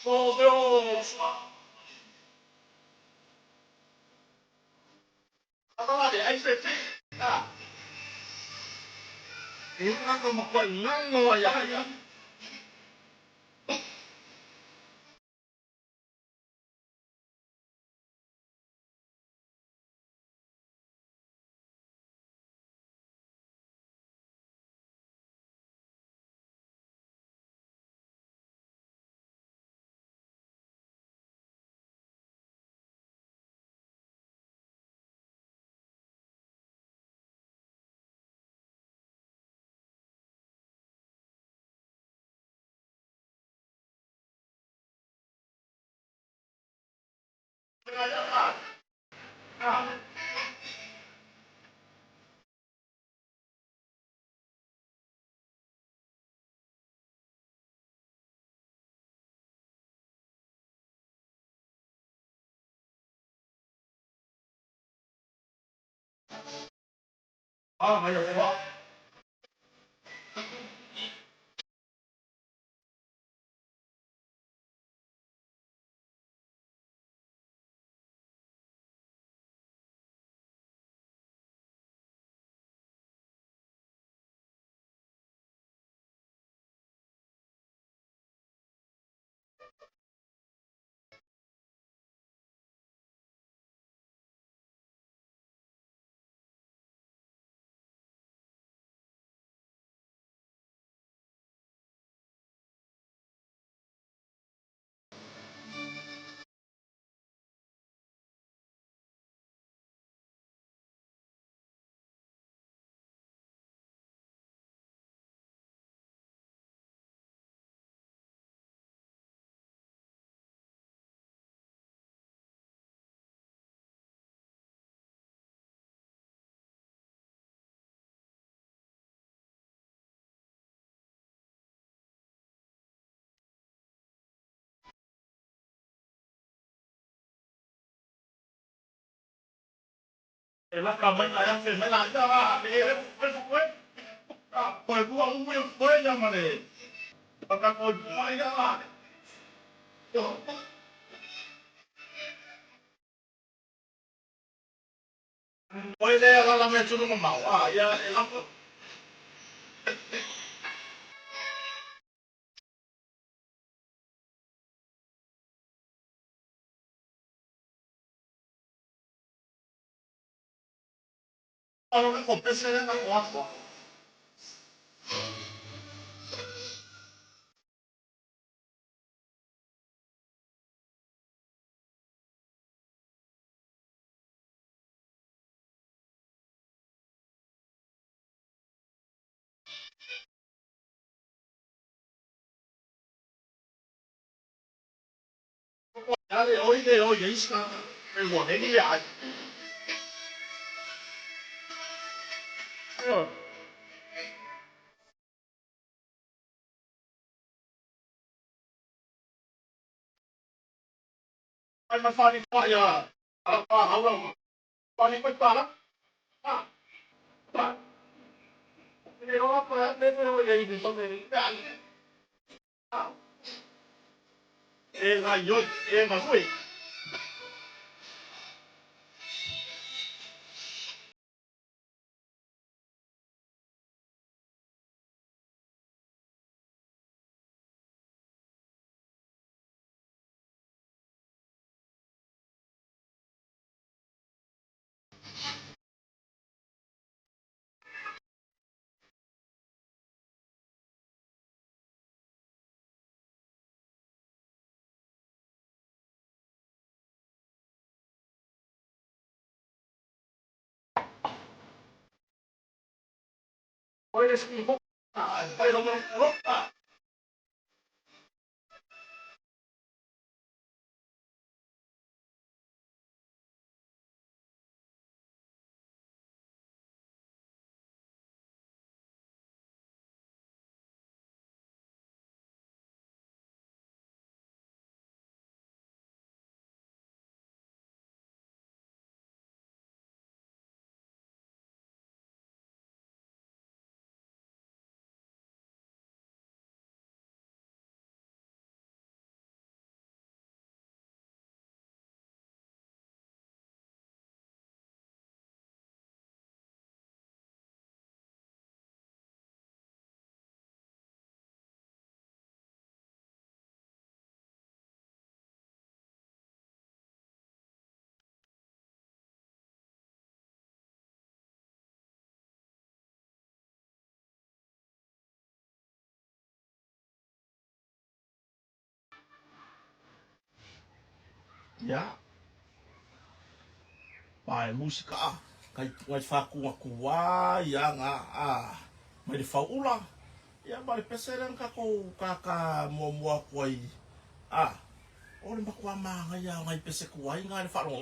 Oh Dios. Ay, Tingnan mo makulang mo yan. Ngayon po. Là cầm bên này đang tiền mới làm cho à, đi em bên phục ấy. koe bua uwe koe jamane. Paka koe bua ina la. Yo. Koe le ala me tunu mau. Ah, ya, aku. Ano ko pese na ko ako. Dale, oye, oye, iska. Me voy ni ya. Ay, mafani pa ya. Apa, hawa. Fani pa pa. Ah, pa. Ni ro pa, ne ne oye, ni so ne. Ah. E nga yo, e nga hui. Oye, es que ah, pero no, ah. Ya, pai musika ah. Kai ngai faku aku wa ya nga ah. Mai de faula. Ya bali peseren ka ko kaka mo mo koi. Ah, ore ba kwa ma nga ya ngai pese ko ai ngai fa ro.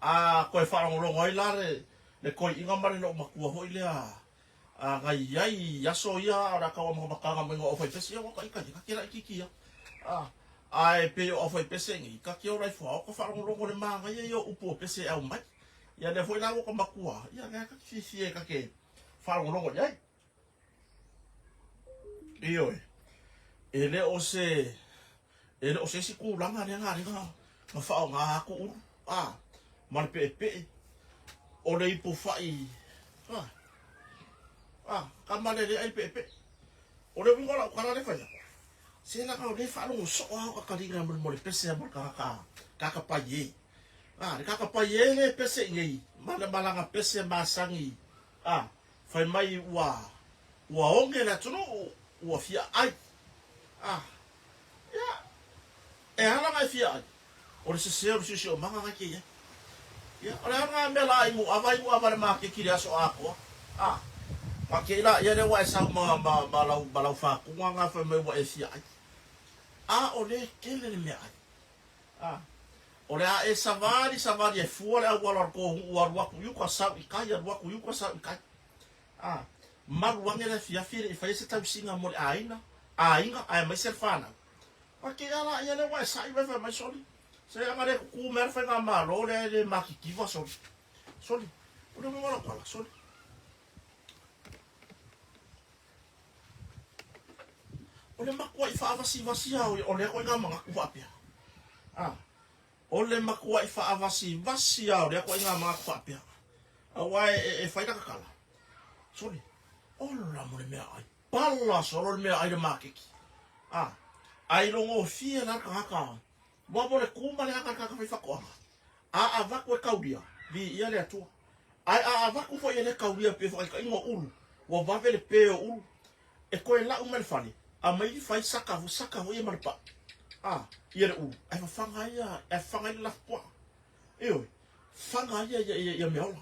Ah, koi fa ro ngoi la re. Le koi inga mari no makua hoi le ah. Ah, ngai yai ya so ya ra ka mo makanga mo ngo foi pese ya wa kai ka kira kiki ya. Ah, ai pe o foi pese ngi ka ki ora fo ko fa ro le ma nga yo upo pese au mai. Ya le foi la ko makua. Ya nga ka si ka ke. Fa ro ya. Iyo ele o se si ku langa ne nga nga fa nga ku ah mar pe o le ipo fai ah ah kamale le ai pe o le wingola o kana le fa se la ka o le fa lo so o ka linga mo le pese mo ka pa ye ah le ka pa ye le pese ngi mala nga pese masangi ah fa mai wa onge la tuno wa fia ai ah ya e hala mai fia o le se o manga nga ke ya o le nga me la imu avai ma ke kiri aso ako ah ma ke la ya le wa sa ma lau fa ku nga fa me wa e fia ai ah o le ke le me ai ah o le a e savari e fu le a wala ko wa ku yu ka sa i ka ya wa ku yu ka sa i ka ah maruange le fia e fa se tau singa mo aina ainga ai mai ser fana porque ela ia le vai sai vai mais soli se ela mare ku mer fa nga malo le makikiva soli o le mo la kola soli ole makua I whaavasi au ole koe ngā mga kuapia. Ole makua I whaavasi au le koe ngā mga kuapia. Awai e whaida kakala. Sori. Ola mo le mea ai. Pala solo le mea ai le makeki. Ai longo fia na kaka. Wa le kuma le kaka ka whakoa. A vaku e kauria. Vi ia le atua. Ai a vaku fo ia le kauria pe whaika ingo ulu. Wa vave le peo ulu. E koe la umele fani. A mai fai saka ho ia malpa. Ia le ulu. Ai whanga ia. E whanga ia la fua. Eoi. Whanga ia meola.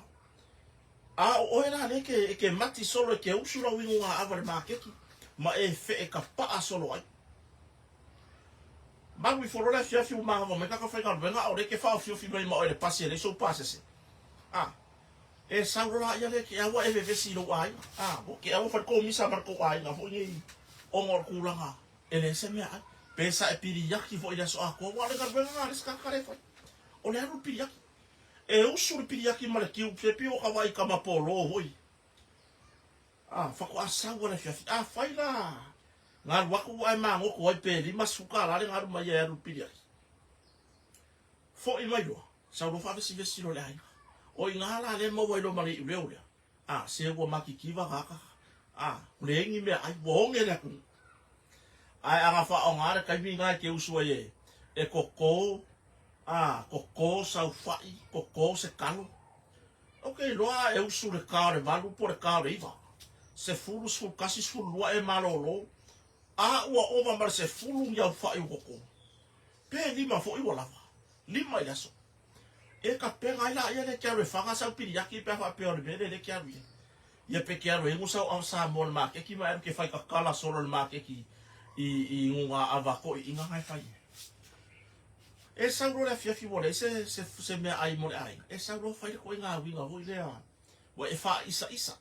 O era le ke mati solo ke usura wingu nga ava le makeki. Ma e fe e ka paa solo ai. Magui foro le fiafi umanga mo me kaka whaika venga o le ke whao fiofi mai ma o le pasi le so pase se. E saurora ia le ke awa e vevesi lo ai. Ke awa whaiko misa marko ai nga fo ngi ongor kulanga. E le se mea ai. Pesa e piri yaki fo i so ako. Wale ka venga le skakare fai. O le aru piri yaki. E usuri piri yaki ma le kiu pepi o kawai ka mapolo hoi. Whako asawa le fiafi. Whai la. Ngā waku ai mango ko ai pēri masuka la le ngaru mai e aru piri yaki. Fo I mai loa. Sauro whawesi vesi lo le ai. O I ngā la le mau ai lo mali I reo lea. Se ua maki kiwa kaka. Le ingi mea ai wonge le kunu. Ai anga wha o ngāre kaimi ngai ke usua ye. E koko. Koko sau whai. Koko se kalo. Ok, loa e usu le kao le valu po le kao le iwa. Se fulu sul kasi sul lua e malolo. Ua ova mara se fulu ngiau whai u koko. Pe lima fo iwa lava. Lima I aso. E ka penga ila ia le kia re whanga sau piri yaki pe wha peo le mene le kia rui. Ia pe kia rui ngu sau au sa mo le makeki ma em ke whai ka kala solo le makeki I ngunga avako I inga ngai whai. E sauro le fiafi mo le se mea ai mo le ai. E sauro whai le koe ngā winga hoi lea. Wa e wha isa.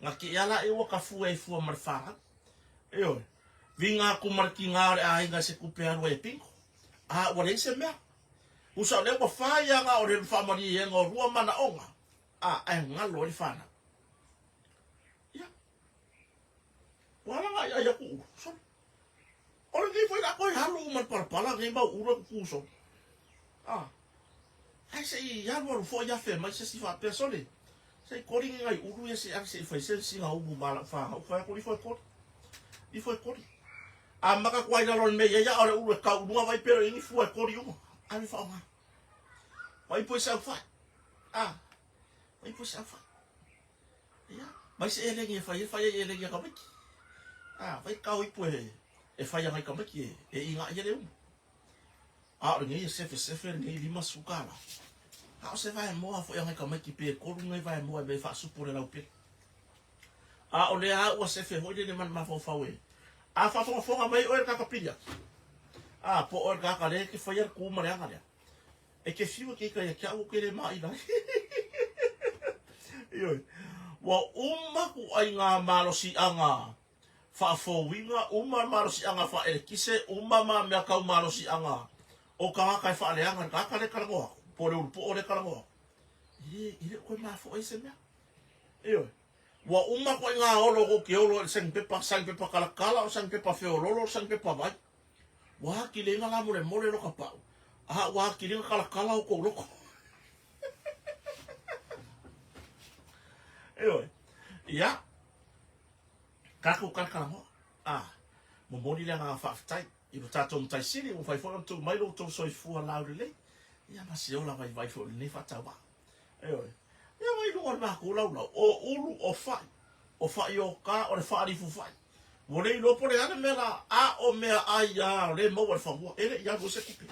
Ngā ke ala e waka fua e fua mar whara. E oi. Vinga kumariki ngā re ai ngā se kupe arua e pinko. Wa le se mea. Usa le wa whaia ngā o le whamari e ngā rua mana onga. Ai ngalo le whana. Ia. Wala ngā ia ia ku uru. Sorry. Ora ki foi na koe halu man parapala ngai mau ura kuso. Ai se ia mo fo ia fe mai se si fa persone. Se kori ngai uru ia se se fai se si ngau bu mala fa. O fa ko foi ko. I foi ko. Maka kwai na lon me ia ora uru ka uru vai pero ini fu ko ri uma. Ai fa ma. Vai pois sa fa. Vai pois sa fa. Ia. Mai se ele ngai fa ele ngai ka mai. Vai ka oi poe. E whai angai ka maki e inga ia leo. Ngai sefe ngai lima sukara. O se vai moa fo angai ka maki pe koru ngai vai moa be fa supore lau pe. O le ua sefe hoi le man ma fo fawe. Fa fonga mai o ka kapia. Po o ka le ke whai ku ma le anga le. E ke fiwa ke ka ia o ke le mai la. Ioi. Wa ku ai ngā malosi anga. Fa fo winga uma marosi anga fa ele kise uma ma me ka marosi anga o ka ka fa le anga ka le kalango po le kalango ile ko ma fo ese me yo wa uma ko nga olo ko ke olo sang pepa kala o sang pepa fe olo sang pepa vai wa ki le nga la mo le lo ka pa wa ki le kala o ko lo yo ya Kako kaka mo. Mo moni le nga fa tai. I mo tato mo tai sini mo fai fo to mai lo to so fu ala le. Ia ma se ola vai fo le fa ta ba. Ia vai lo ma ko la o ulu o fa. O fa yo ka o le fa ri fu fa. Mo le lo po le ana mela o me ai ya le mo wa fa mo. Ele ya go se kupe.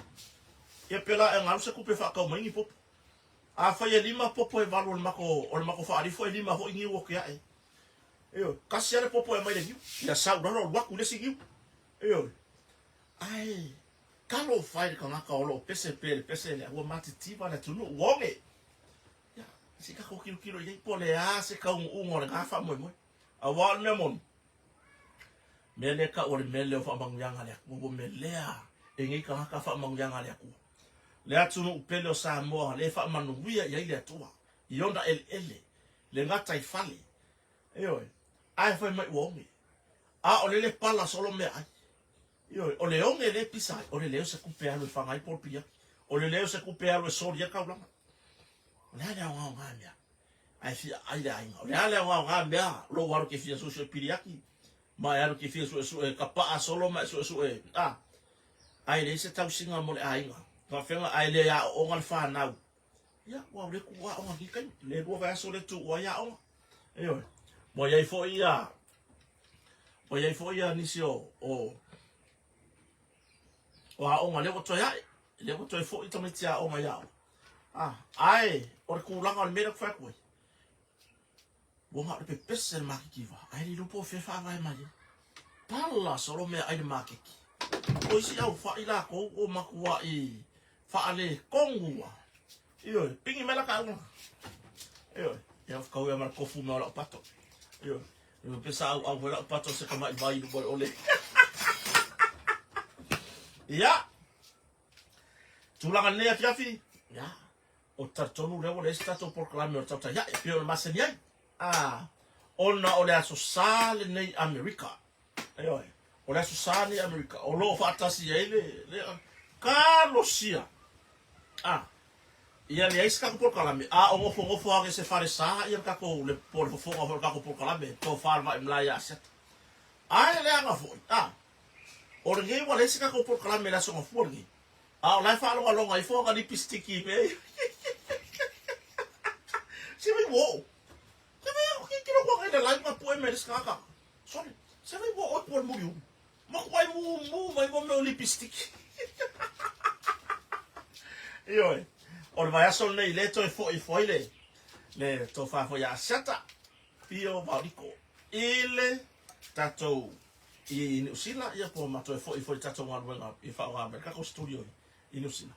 Ia pela e nga se kupe fa ka mo ngi pop. Fa ye lima popo e valo le mako o le mako fa ri fo lima ho ngi wo ke ai. Kasi ale popo e mai le giu. Ia sau raro waku le sigiu. Ai. Kalo fai ka ngaka olo pese le ua mati tiba le tunu wonge. Ia. Si ka ko kilo ye pole se ka ungo le gafa moi. A wa le mon. Mele ka o le mele o fa mangyanga le ku melea. E ngi ka ngaka fa mangyanga le ku. Le atunu upele o sa mo le fa manu wia ia ile tua. Ionda ele. Le ngata I fale. Ai foi mai wonge. A o le pala solo me ai. Io o le onge le pisai, o le leo se kupe alu whangai porpia. O le leo se kupe alu sori e kaulanga. O le ale au ngā mea. Ai fia ai le ainga. O le ale au ngā mea, lo waru ke fia su piriaki. Mai alu ke fia su e kapaa solo mai su e. Ai le se tau singa mo le ainga. Ka whenga ai le a o ngal whanau. Ia, wau le kua o ngi kai. Le rua vai aso le tu o ia o. Eo. Mo iai fo ia. O iai fo ia nisi o a onga lewa toi ai. Lewa toi fo i tamiti a onga iao. Ai, o le kulanga o le mera kwhakoi. Wonga le pepese le makikiwa. Ai li lupo whewha vai mai. Pala solo mea ai le makiki. O isi au wha i la kou o makua i wha le kongua. Iyo, pingi mela ka unga. Iyo, ia whakau ia mara kofu mea o lau pato. Iyo, iyo pesa au lau pato se kama i vai i lupo ole. Ia. Tulanga nea kiafi. Ia. O tartonu rewo le stato proclame o tauta. Ia, e pio le maseni ai. Ona o le aso sale nei Amerika. Iyo, o le aso sale nei Amerika. O lo fatasi ai le Carlosia. Ia le ais kako proclame. O ngofo ake se fare sa. Ia kako le pole fofonga for kako proclame. To farma imlaya aset. Ai le anga foi. O le ngai wale se kako proclame la so ngofo. O lai fa longa i fonga ni pistiki pe. Se me wo. Se me que no wa le lai ma poe me skaka. Sorry. Se me wo o por muriu. Ma kwai mu vai mo me lipstick. Io. O le vai aso nei le to e foi le to fa foi a sata. Pio valiko. Ile tato i usila ia po mato e foi tato ngā i fa wa Amerika ko studio i usila.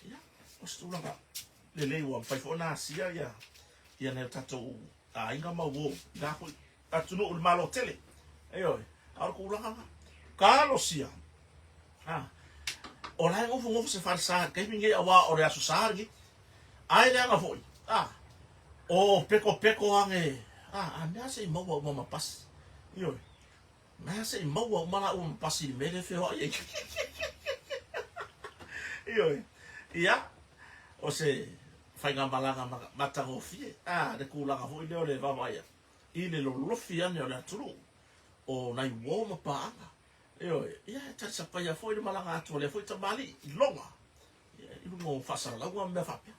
Ia, o studio nga le wa fai fo na sia ia ne tato a inga ma wo ga ko atuno o malo tele. Eo, au ko langa. Carlosia. O lai ngofo se far sa kai minge awa o re aso sa ngi. Ai le nga foi. O peko ange. Mea se maua uma pas. Io. Mea se maua uma uma pas i mele feo ai. Io. Ia. O se fai ngā malanga matango fie. Le kulanga foi leo le vavaia. I le lofi ane o le aturu. O nai woma paanga. Io. Ia tasa paia foi le malanga atu le foi tamali i longa. I lungo fasa laua mea fapia.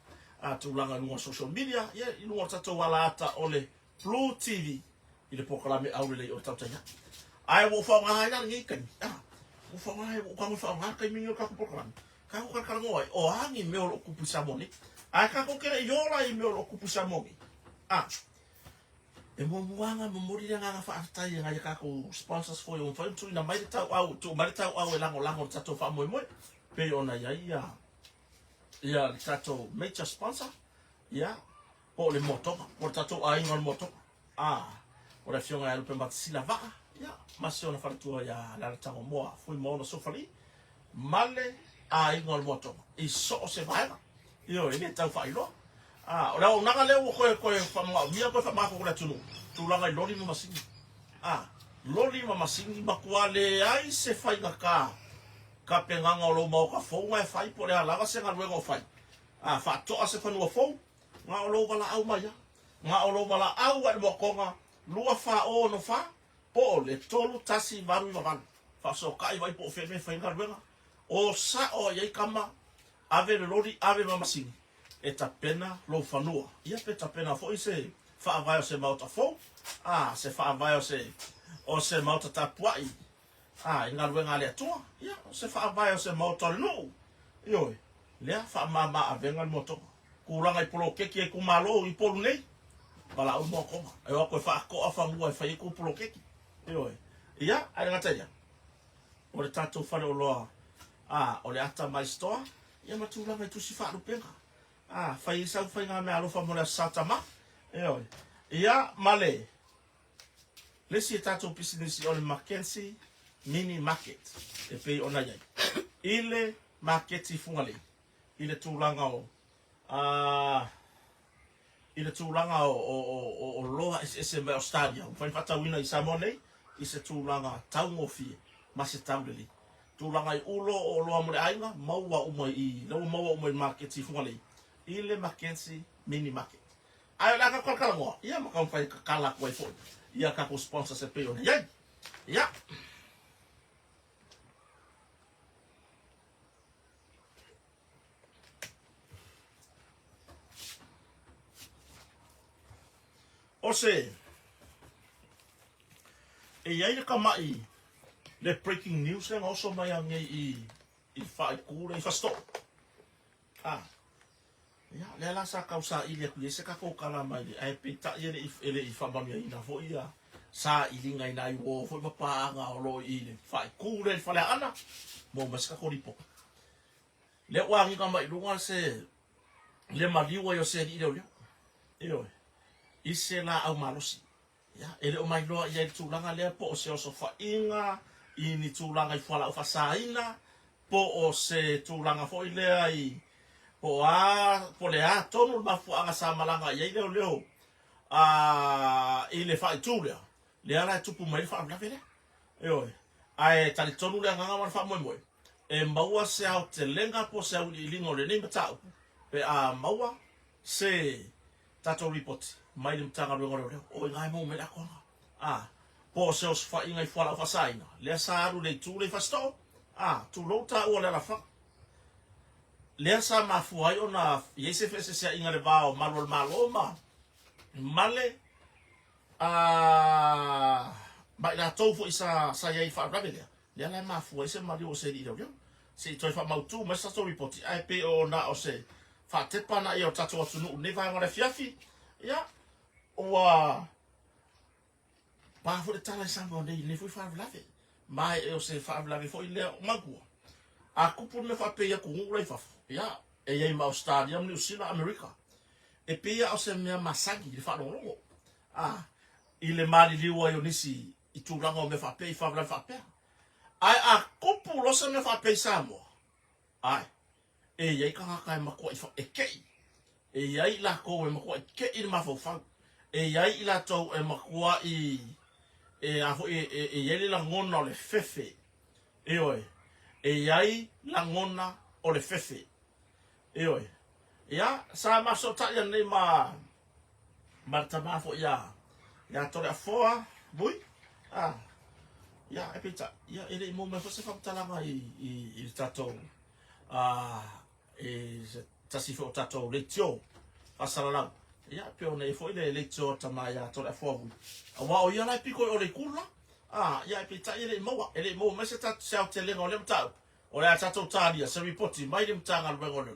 Tulanga lunga social media. Ia i lungo tato wala ata ole Blue TV i le proclame au le o tautanya. Ai wo fa nga ya ngi kan. Wo fa nga wo ka mo fa nga kai mingo ka proclame. Ka ko ka ngoi o hangi me o ku pusa moni. Ai ka ko kere yola i me o ku pusa moni. E mo muanga mo mori nga fa atai nga ka ko sponsors for you for to na mai tau au to mai tau au lango tato fa mo mo. Pe ona ya tato major sponsor. Ya. O le moto, o tato ai ngol moto. O le fionga e pe mat sila va. Ya, masio na fartua ya la tango moa, fui mo no sofali. Male ai ngol moto. I so se vai. Io e tau fai lo. O la una le o ko fa ma mia ko fa ma ko la tunu. Tu la ngai loli ma singi. Loli ma singi ma kwale ai se fai ka. Ka penganga o lo mo ka fo e fai po le ala se nga luego fai. Fa to se fa no fo. Nga o lo wala au mai. Nga o lo wala au wa mo konga. Lua fa o no fa. Po le tolu tasi varu ma van. Fa so kai vai po fe me fa nga luega. O sa o ye kama ave le lori ave mama singi. E ta pena lo fanua. Ia pe ta pena fo se fa vai se mauta fo. Se fa vai o se mauta tapuai. Nga luega le tua. Ia se fa vai o se mauta no. Io le fa mama avenga moto. Kuranga i polo keki e kumalo i polu nei. Bala u mo koma. E o ko fa ko afa ngua fa i ku polo keki. Ia, ai ngata ia. O le tatou fale o loa. O le ata mai stoa. Ia matulanga i tusi fa rupenga. Fai sa fai nga me alofa mo le satama. Ia male. Lesi e tatou pisinisi o le Mackenzie mini market. E pei ona iai. Ile market i fungale. Ile tulanga o i le tūlanga o loa ese me o stadia. Whai whata wina i Samonei, i se tūlanga taungofi ma se tauleli. Tūlanga i ulo o loa mo le ainga, maua umai i, lau maua umai market i fungalei. I le Mackenzie mini market. Ai la ka kala mo, ia ma ka fai kala ko fo. Ia ka ko sponsor se pe ona. Ia. Ia. O se e ia ka mai le breaking news and also mai ngai i fai kure i fasto. Ah. Ya, le la sa causa ile ku se ka ko kala mai ai pita ile i fa ba mi ina fo ia sa ilinga ina i wo fo ba pa nga o lo ile fai kure fa le ana mo mas ka ko ripo. Le wa ngi ka mai lunga se le maliwa yo se ile ole. Ile. Ise la au malosi. Ya, ele o mai loa ia tu langa le po o se o so fa inga i ni tu langa i fala o fa saina po o se tu langa fo ile ai po le a tonu mafu anga sa malanga ia ile leo ile fa tu le ala tupu mai fa la vele oi ai tali tonu le nganga ma fa moi e maua se au te lenga po se au lingo le ni mata pe maua se tato report mai le mtanga le ngoro o ngai mo me la ko po se os fa inga i fa la fa saina le sa aru le tu le fa sto tu lota o le la fa le sa mafu ai ona yese fese se inga le bao malol maloma male ba la tofu isa sa ye fa rabele le la mafu ese mali o se di do se toi fa mau tu ma sa to report ai pe o na o se fa te pana i o tato atu nu ne vai ngore fiafi ya o pa fo de tala sa mo ne fu fa lave mai o se fa lave fo ile magua a kupu me fa pe ya ku ngulai fa ya e ye ma stadium New Zealand America e pe ya o se me masagi le fa longo ile mali liwa yo nisi i tu rango me fa pe fa pe ai a kupu lo se me fa pe sa mo ai e ye ka ka ma ko fa e kei e ye la ko e ma ko ke i ma fo fa e ye la to e ma ko i a fo e ye la ngona le fefe e oi e ye la ngona o le fefe e oi ya sa ma so ta ya nei ma marta ma fo ya to le foa bui ya e pita ya ele mo me fo se fa talanga i tato e tasi fo tato le tio pasala ya pe ona fo le tio tama ya to le foa bui wa o ya la piko o le kula ya e pita ele mo me se ta se te le ngole mta o le tato tadia se ripoti mai le mtanga le ngole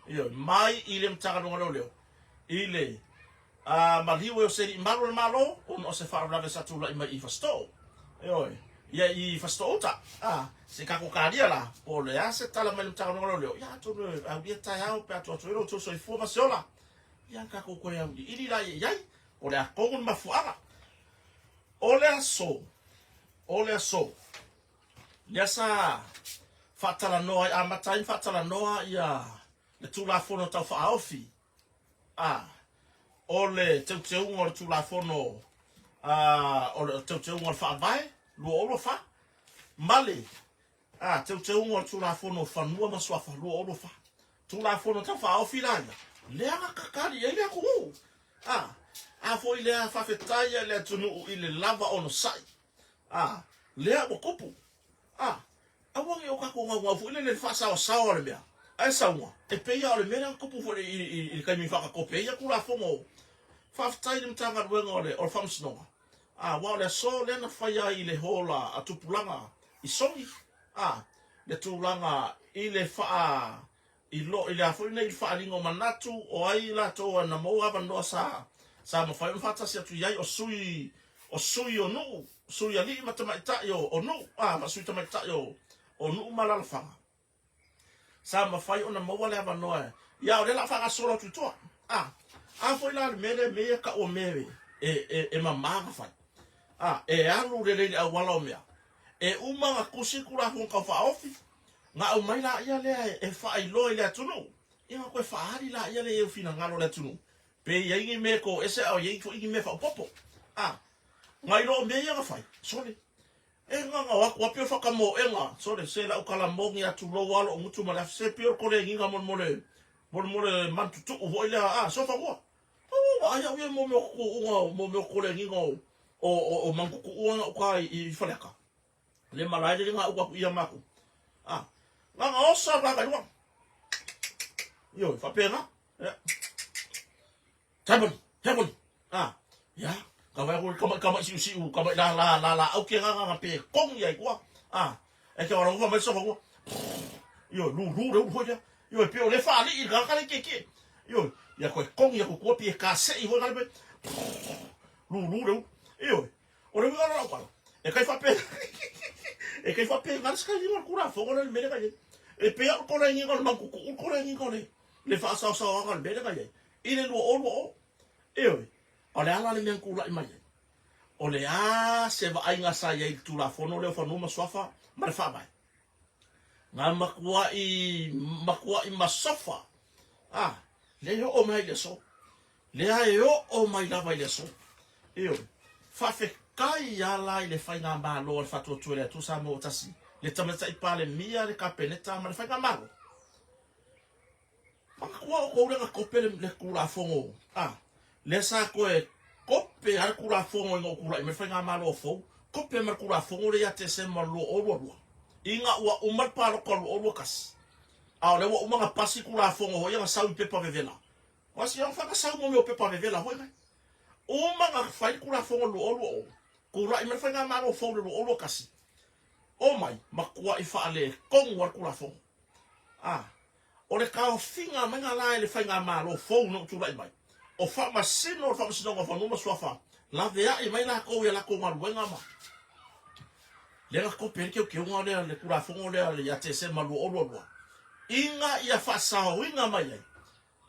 yo mai ile mtanga le ngole ile maliwe o se malo o se fa la sa tu la i fasto yo ya i fasto ta se ka ko kadia la o le ase tala mai mtanga le ngole ya to a dia ta ya pe to to so information la ya ka ko ko ya ili la ya o le ko ma fuara o le so ya sa fatala noa amatain fatala noa ya le tu la fono ta fa ofi ole te un tu la fono ole te un fa vai lo olo fa male te un tu la fono fa no ma swa fa lo olo fa tu la fono ta fa ofi la le aga kakari ele ko fo ile fa fetaia le tunu ile lava ono sai le o kopu awangi o ka ko ngwa fu ile le fa sa o le mea ai sa mo e pe ya le mea kopu fo i ka mi fa ka kope ya ku la fomo fa ftai le mtanga wenga ole o fam snoga wa le so le na fa ya ile hola atupulanga i songi le tulanga ile fa i lo ile afo ile fa lingo manatu o ai la to na mo ava no sa ma fa fata se tu yai o sui o no sui ali matamaita yo o no ma sui tamaita yo o no malala fa sa ma fa ona mo wala ava no ya o le la fa solo tu to fo ila me ka o me e mama fa e alu le wala o me e uma ku sikula hon ka fa ofi nga o mai la ia le e fa i lo ile tunu ia ko fa ari la ia le e fina ngalo le tunu pe ia ngi me ko ese o ye ko ngi me fa popo ngai lo me ia fai sole e nga wa kwa pio fa kamo e nga sole se la ukala mongi atu lo walo mutu mala se pio ko le nginga mon mole man tu o voila so fa wa o aya we mo ko le nginga o mangu ku o ka I faleka le malai le nga ukwa ia maku nga osa ba ka yo fa pena tabon ya kama siu kama la okay nga pe kong ya kwa e ke wala ko me so ko yo lu de ho ya yo pe o le fa li ga ka le ke yo ya ko kong ya ko pe ka se I ho ga be lu de yo o le ga la kwa e kai fa pe ga ska ni ko ra fo ko le me ga e pe ko le ni ko ma ko le ni ko le fa sa ga be ga ye ile lo o yo o le ala le men kula I mai o le se va ai nga sa ye tu la fono le fono ma sofa ma fa mai nga makua I masofa le yo o mai le so le yo o mai la vai le so io fa fe kai ya la le fa nga ma lo fa to le tu sa mo tasi le tamata I pale mia le kapeneta ma le fa nga ma lo makua ko le nga kopele le kula fono le sa ko e kope ar kula fongo ngo kula me fenga malo fo kope mar kula fongo le ya te se mar lo o inga wa umar pa lo ko o kas a le wa umanga pasi kula fongo ho ya sa pe pa vevela wasi ya fa ka sa mo me pe pa vevela ho ngai umanga fa kula fongo lo o kula me fenga malo fo lo o kas o mai makua I fa le kong war kula fongo o le ka finga manga la le fenga malo fo no tu mai o fa masino fa masino fa no maswafa la vea I mai la ko ya la ko ma wenga ma le la ko pe ke nga le kula fongo le ya te se malu o lo inga ia fa sa winga mai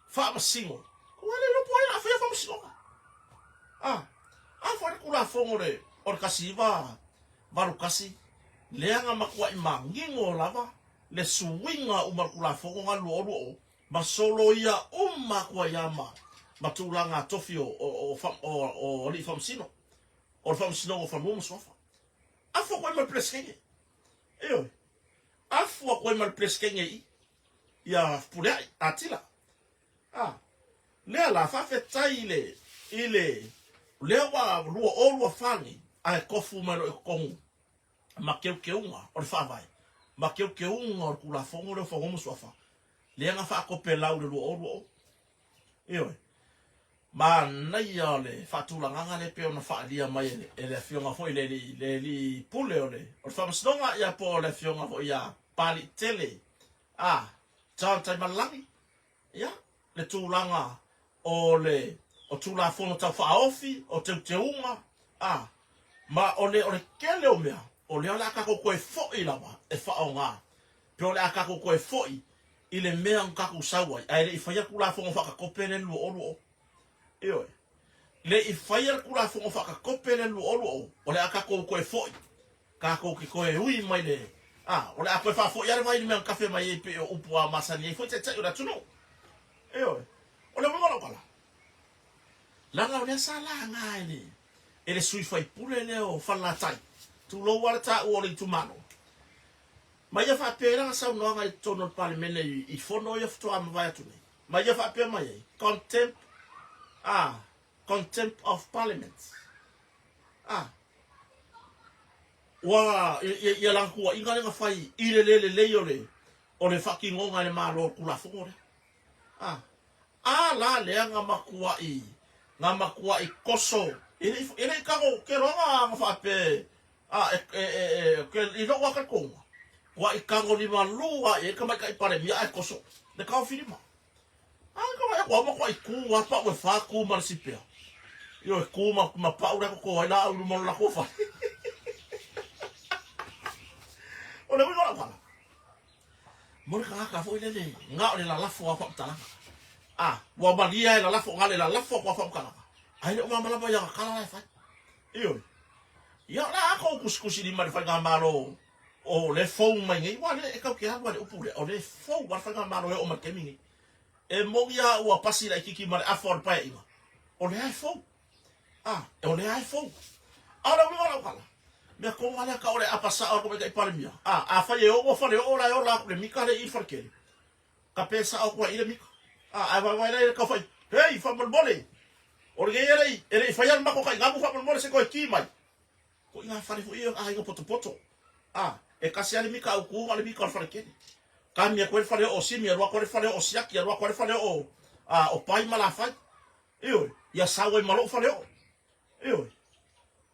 fa masino ko le no poi la fa masino fa kula fongo le o kasiva baru kasi le nga makua I mangingo lava le suwinga umar kula fongo nga lo masolo ia kwa yama matulanga tofi o li famsino o famsino o famu sofa afo ko mal pleskenge afo ko mal pleskenge ya pula atila le la fa fetaile ile le wa lu o lu fani a kofu maro ko makeunga o fa vai makeunga o kula fongo le famu sofa le nga fa ko pelau le lu o ma naia le fatula nganga le pe ona fa dia mai le fionga foi le pule ole o fa msonga ya po le fionga foi ya pali tele tanta malaki ya le tulanga o tula fono ta fa ofi o te unga ma ole kele o mea ole ala ka ko e foi lava e fa onga pe ole aka ko e foi ile mea nkaku sawa ai le fa ya kula fono fa ka kopele lu o le I fire kula fongo fa ka kopele lu o le aka ko e foi ka ko ki ko e ui mai le o le aka fa foi ya vai me cafe mai pe o pu a masani foi te ora tuno o le mo kala la nga le sala nga ele sui fai pule le o falla tai tu lo warta o le tu mano mai ya fa pera sa no nga tono parlemene I fono ya fto am vai tu mai ya fa pe mai contempt of parliament. Wa ya la ku inga nga fai ile le o le fucking ngonga le malo kula fore. La le nga makua I koso. Ile ka ko ke ronga nga fa pe. Ke I no wa ka ko. Wa I ka ngo li malua e ka mai ka I pare mi ai koso. De ka filima. Ko ma ko I ku wa pa we fa ku mar sipia. Yo ku ma pa ura ko la u mo la ko fa. O le wala wala. Mo ka fo ile nga o le la fo fa tala. Wa balia la fo ngale la fo ko fa kala. Ai le ma mala ba ya kala fa. Yo. Ya la ko kuskusi di mar fa ga malo. O le fo mai ngai wa le ka ke ha wa le upule o le fo wa fa ga malo o ma kemi. E mogia ua pasi la kiki mare afor pa ina. O le iPhone. O le iPhone. Ala wala kala. Me ko ngala ka ore apa sa ko me kai palmia. A fa ye o fa le o la le mikale il farkele. Ka pesa o ko ile mik. A va le ka fa. Hey, fa mal bole. Orge ele fa yal mako kai gabu fa mal bole se ko ki mai. Ko ina fa le fo ia ai ko poto. E kasi ale mika ku ale mika farkele. Kami ko fa le o simi ro ko fa le o siaki ro ko fa le o pai mala fa. Io, ya sawe malo fa le o. Io.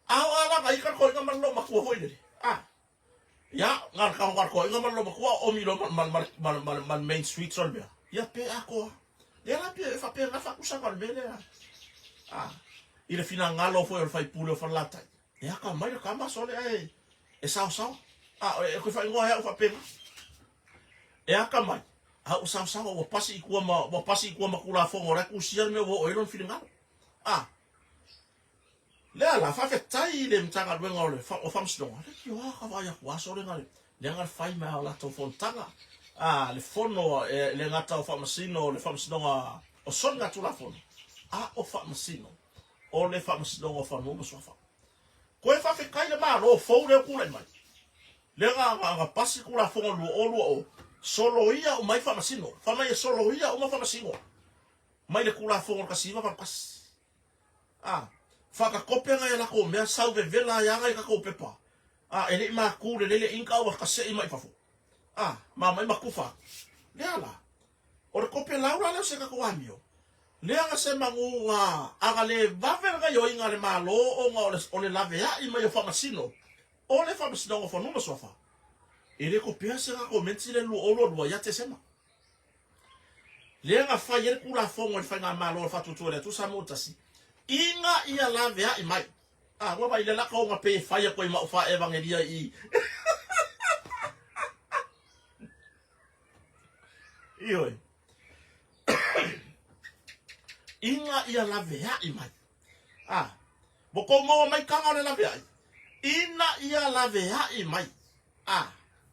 Ala ga ika ko ngamal lo makuha ho ile. Ya, ngar ka ngar ko ngamal lo makuha o mi lo man main street sol bia. Ya pe ako. Ya la pe fa pe na fa kusa ngal bele. Ile fina ngalo fo fa pulo fa lata. Ya ka mai ka ma sole e sao. E ko fa ngoa ya fa pe. Ya ka mai. O sao o pasi ku ma kula fo ngora ku sia me wo o ilon fina. La fa fe tai le mtanga dwe ngole fa o fam sdonga le ki wa ka va ya kwa so le ngale le ngal fai ma la to fontanga le fono le ngata o fam sino le fam sdonga o son ngatu la fono o fam sino o le fam sdonga fa no so fa ko fa fe kai le ma lo fo le ku le mai le nga pasi ku la fono lu o solo ia o mai fam sino fa mai solo ia o ma fam sino mai le ku la fono ka siva pa pas Faka kopia ngai la ko mea sau vela ya ngai ka ko pepa. Ele ma ku le inka wa ka se mai fafu. Ma mai makufa. Le ala. O kopia laura le se ka ko amio. Le nga se mangu aga le vavel ga yo inga le malo o nga o le lave ya i mai fa masino. O le fa masino o fa no sofa. Ele kopia se ka ko menti le lu o lo ya te sema. Le nga fa yer ku la fongo le fa nga malo fa tutu le tu sa motasi. Inga ia lave ya imai. Wa ba ile la ka nga pe fa ya ko ma fa evangelia i. Io. Inga ia lave ya imai. Boko mo mai ka ngale lave ya. Ina ia lave ya imai.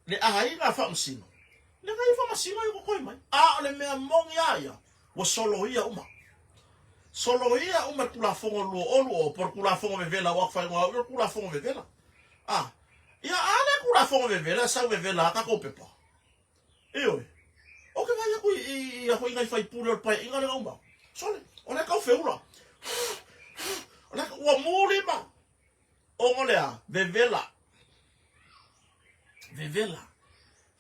Le inga fa msino. Le ngai fa masino i ko mai. Le me mong ya. Wo solo ia uma. Solo ia uma kula fongo lu o por kula fongo me vela wa fa ngwa kula fongo me vela. Ia ale kula fongo me vela sa me vela ka ko pepa. Io. O que vai ku ia ho inga fai puro pa inga le ngomba. Sole, ona ka feula. Ona ka wa muli ba. O ngolea vevela. Vevela.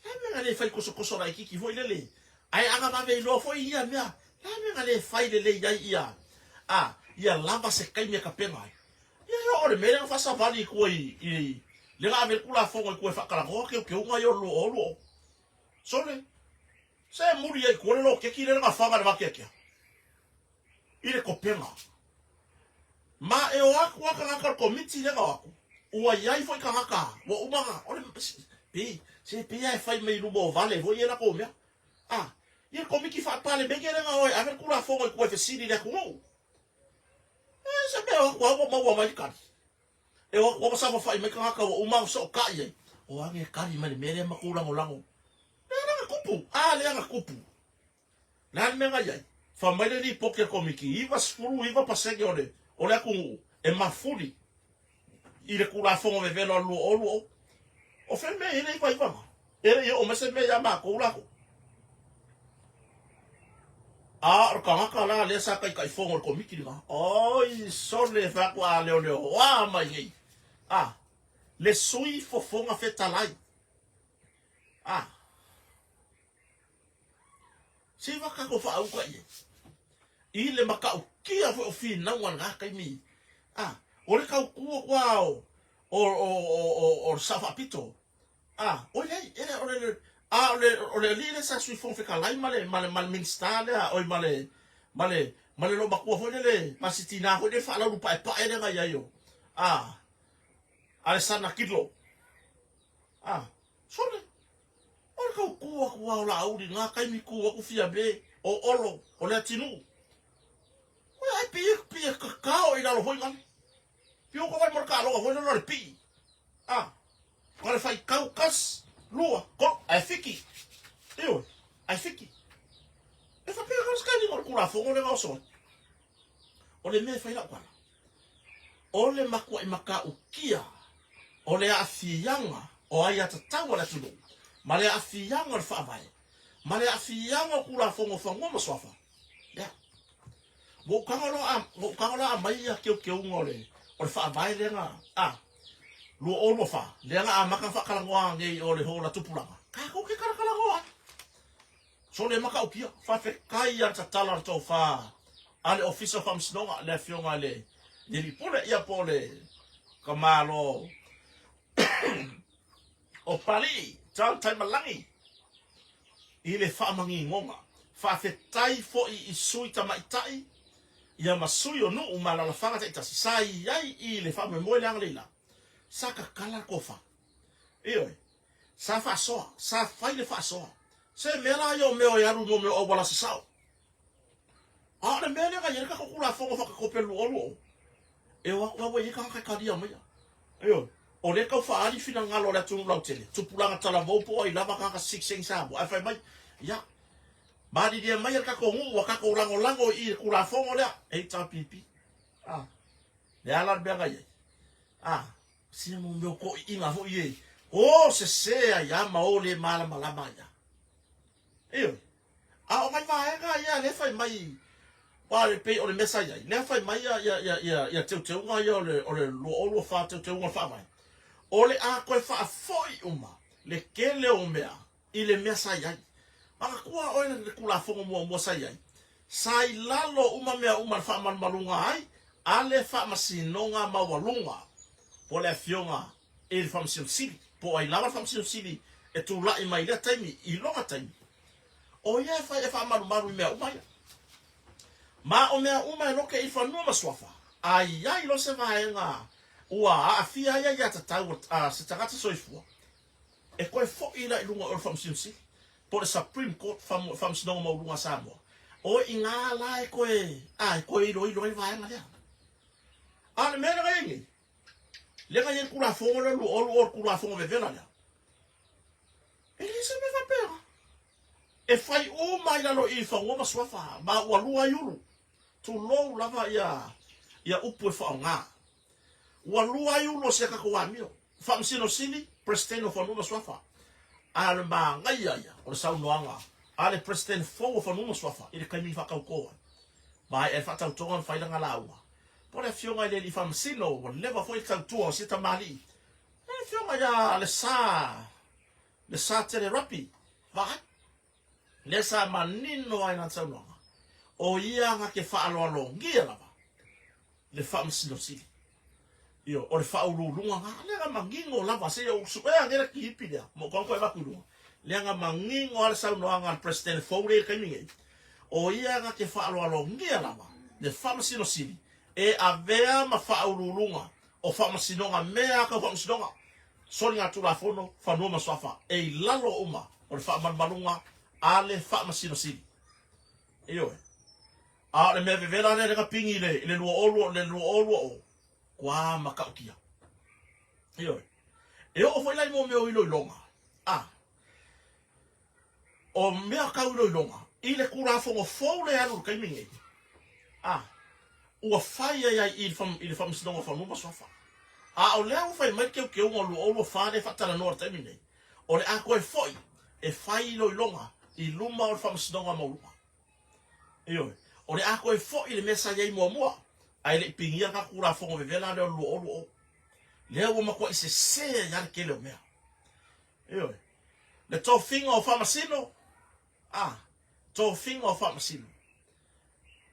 Me ngale fai koso ra iki vo ile. Ai aga ba ve lo fo ia mea. Me ngale fai le ia. Ia lava se kai me ka penga. Ia ore me nga fa sa vali ko i le ga me kula fongo ko fa kala ko ke nga yo lo. Sole. Se muri ai ko lo ke ki le nga fa ga ba ke. Ile ko penga. Ma e o aku ka komiti le ga aku. Ua iai foi ka haka. Wa umaga. Ore se pe ai fai me lumo vale vo ia na ko me. Ia komiki fa pale me ke nga oi ave kula fongo ko fe sidi le ko. Se me o wa mai ka. E o sa fa me ka ka o ma so ka ye. O ange ka ni me mere makula ngolango. Le kupu. Le nga kupu. La me nga ye. Fa mai le poke komiki. Iva sfuru iva pasege ore. Ore ku e mafuli. Ile kula fongo me velo lu o. O fe me ile iva. Ele o me se me ya ma kula ko. Ka la le sa kai fongo ko miki nga. Oi, sole fa kwa le wa mai ngai. Le sui fo fonga feta lai. Si va ka ko fa au ka ye. Ile maka o kia fo fi na nga kai mi. Ore ka ku kwao. O safa pito. Ole lile sa sui fon fe ka lai male minstale oi male lo makua ho le masitina ho de fa la lupa pa ene nga yo. Ale sana kilo. Sole. Ore ka ku la audi nga kai mi ku fia be o olo o le tinu. Ai pi ka o ina lo ho ngal. Pio ko vai marca lo ho no le pi. Kore fai kaukas lua ko ai fiki. Io, ai fiki. E fa pega os cani ngor kula fongo le ngoso. O le me fai la kwala. o le makua I maka ukia, o le afianga, o ai atatawa le tunu, ma le afianga le whaavai, ma le afianga kula fongo whangoma swafa. Ya. Mo kangalo a mai a keu ngole, o le whaavai lenga, lua olo wha, lenga a maka whakalangoa ngei o le hola tupulanga. Kako ke karakalangoa. So le maka ukia, whawhekai a tatala na tau wha, ale ofisa whamsinonga, le fionga le, Nili pule ia pole kamalo o pali tau tai malangi I le whaamangi ngonga whawhetai fo I sui tamaitai ia masui o nu umalala whangata I tasi sai iai I le whaamemoe leanga leila saka kala kofa ioi sa whaasoa sa whai le whaasoa se mera yo meo yaru no meo o wala sasau le mea lenga yerika kukula fongo whakakopelu olu e wa ye ka ka dia mai ayo o le ka fa ali fina ngalo la tu lau tele tu pulanga tala vo po I lava ka 6 sabo ai fai mai ya ba di dia mai ka ko ngu wa ka ko lango I kula fongo le e ta pipi le ala be ga ye si mo me ko I nga fo ye o se ya ma o le mala mala ya ayo o mai va ga ya le fai mai Pare pe o le mesa ia. Le fai mai ia teu nga ia o le lo fa teu nga fa mai. O le a koe fa foi uma. Le kele o mea I le mesa ia. Maka kua o le kula fongo mua sa ia. Sai lalo uma mea uma fa man malunga ai. Ale fa masinonga mawalunga. Po le fionga e le fa masin sili. Po ai lava fa masin sili e tu la I mai le taimi I longa taimi. O ia fa malu mea uma ia. Ma o mea uma e loke I whanua maswafa. Ai lo se vaenga. Ua a fia ia tatau se tagata soifua. E koe fo I la I lunga o le whamsiusi. Po le Supreme Court whamsinonga maulunga Samoa. O I ngā la e koe. E koe ilo I vaenga lea. Le mea nga ingi. Lenga yen kula fongo le lu olu kula fongo vevela lea. E lisa me vapera. E fai o mai lalo I whanua maswafa. Ma ua lua yulu. Tu lo lava ia upu e whaonga. Ua lua iulo se kakoa mio. Whamsino sili, presteno whanuma swafa. Ale ma ngai ia, o le saunoanga. Ale presteno fo whanuma swafa. Ile kaimi whakaukoa. Mai e whatautonga whailanga laua. Pore fionga ile li whamsino, wa lewa fo I tautua o sita mali. E fionga ia le sa tere rapi. Vai? Le sa manino ai na saunoanga. O ia nga ke whaaloalo ngia lava. Le whamsino sili. Io, o le whaururunga nga. Lenga mangingo lava. Se o suea ngira ki hipi lea. Mo konko e wakurunga. Lenga mangingo ale saunoanga al presidente Fowle kaimingei. O ia nga ke whaaloalo ngia lava. Le whamsino sili. E a vea ma whaururunga. O whamsinonga mea ka whamsinonga. Sori ngā tula fono. Whanua maswafa. E lalo uma. O le whamanmalunga. Ale whamsino sili. Io le mea vevela le rega pingi le lua olu o. Kwa makaukia. Io e o foi lai mo meo ilo ilonga. O mea kau ilo ilonga. I le kura fongo fau le anu kaimingi. Ua fai ai I le whamsinonga whanuma sofa. O lea u fai mai keu ngā lua olu whare whatara noa taimine. O le a koe foi. E fai ilo ilonga. I luma o le whamsinonga maulunga. Io o le ako e fo I le mesa yai mua ai le pingia ka kura fongo vevela le lu o le o mako I se ya ke le mea io le to finga o famasino to finga o famasino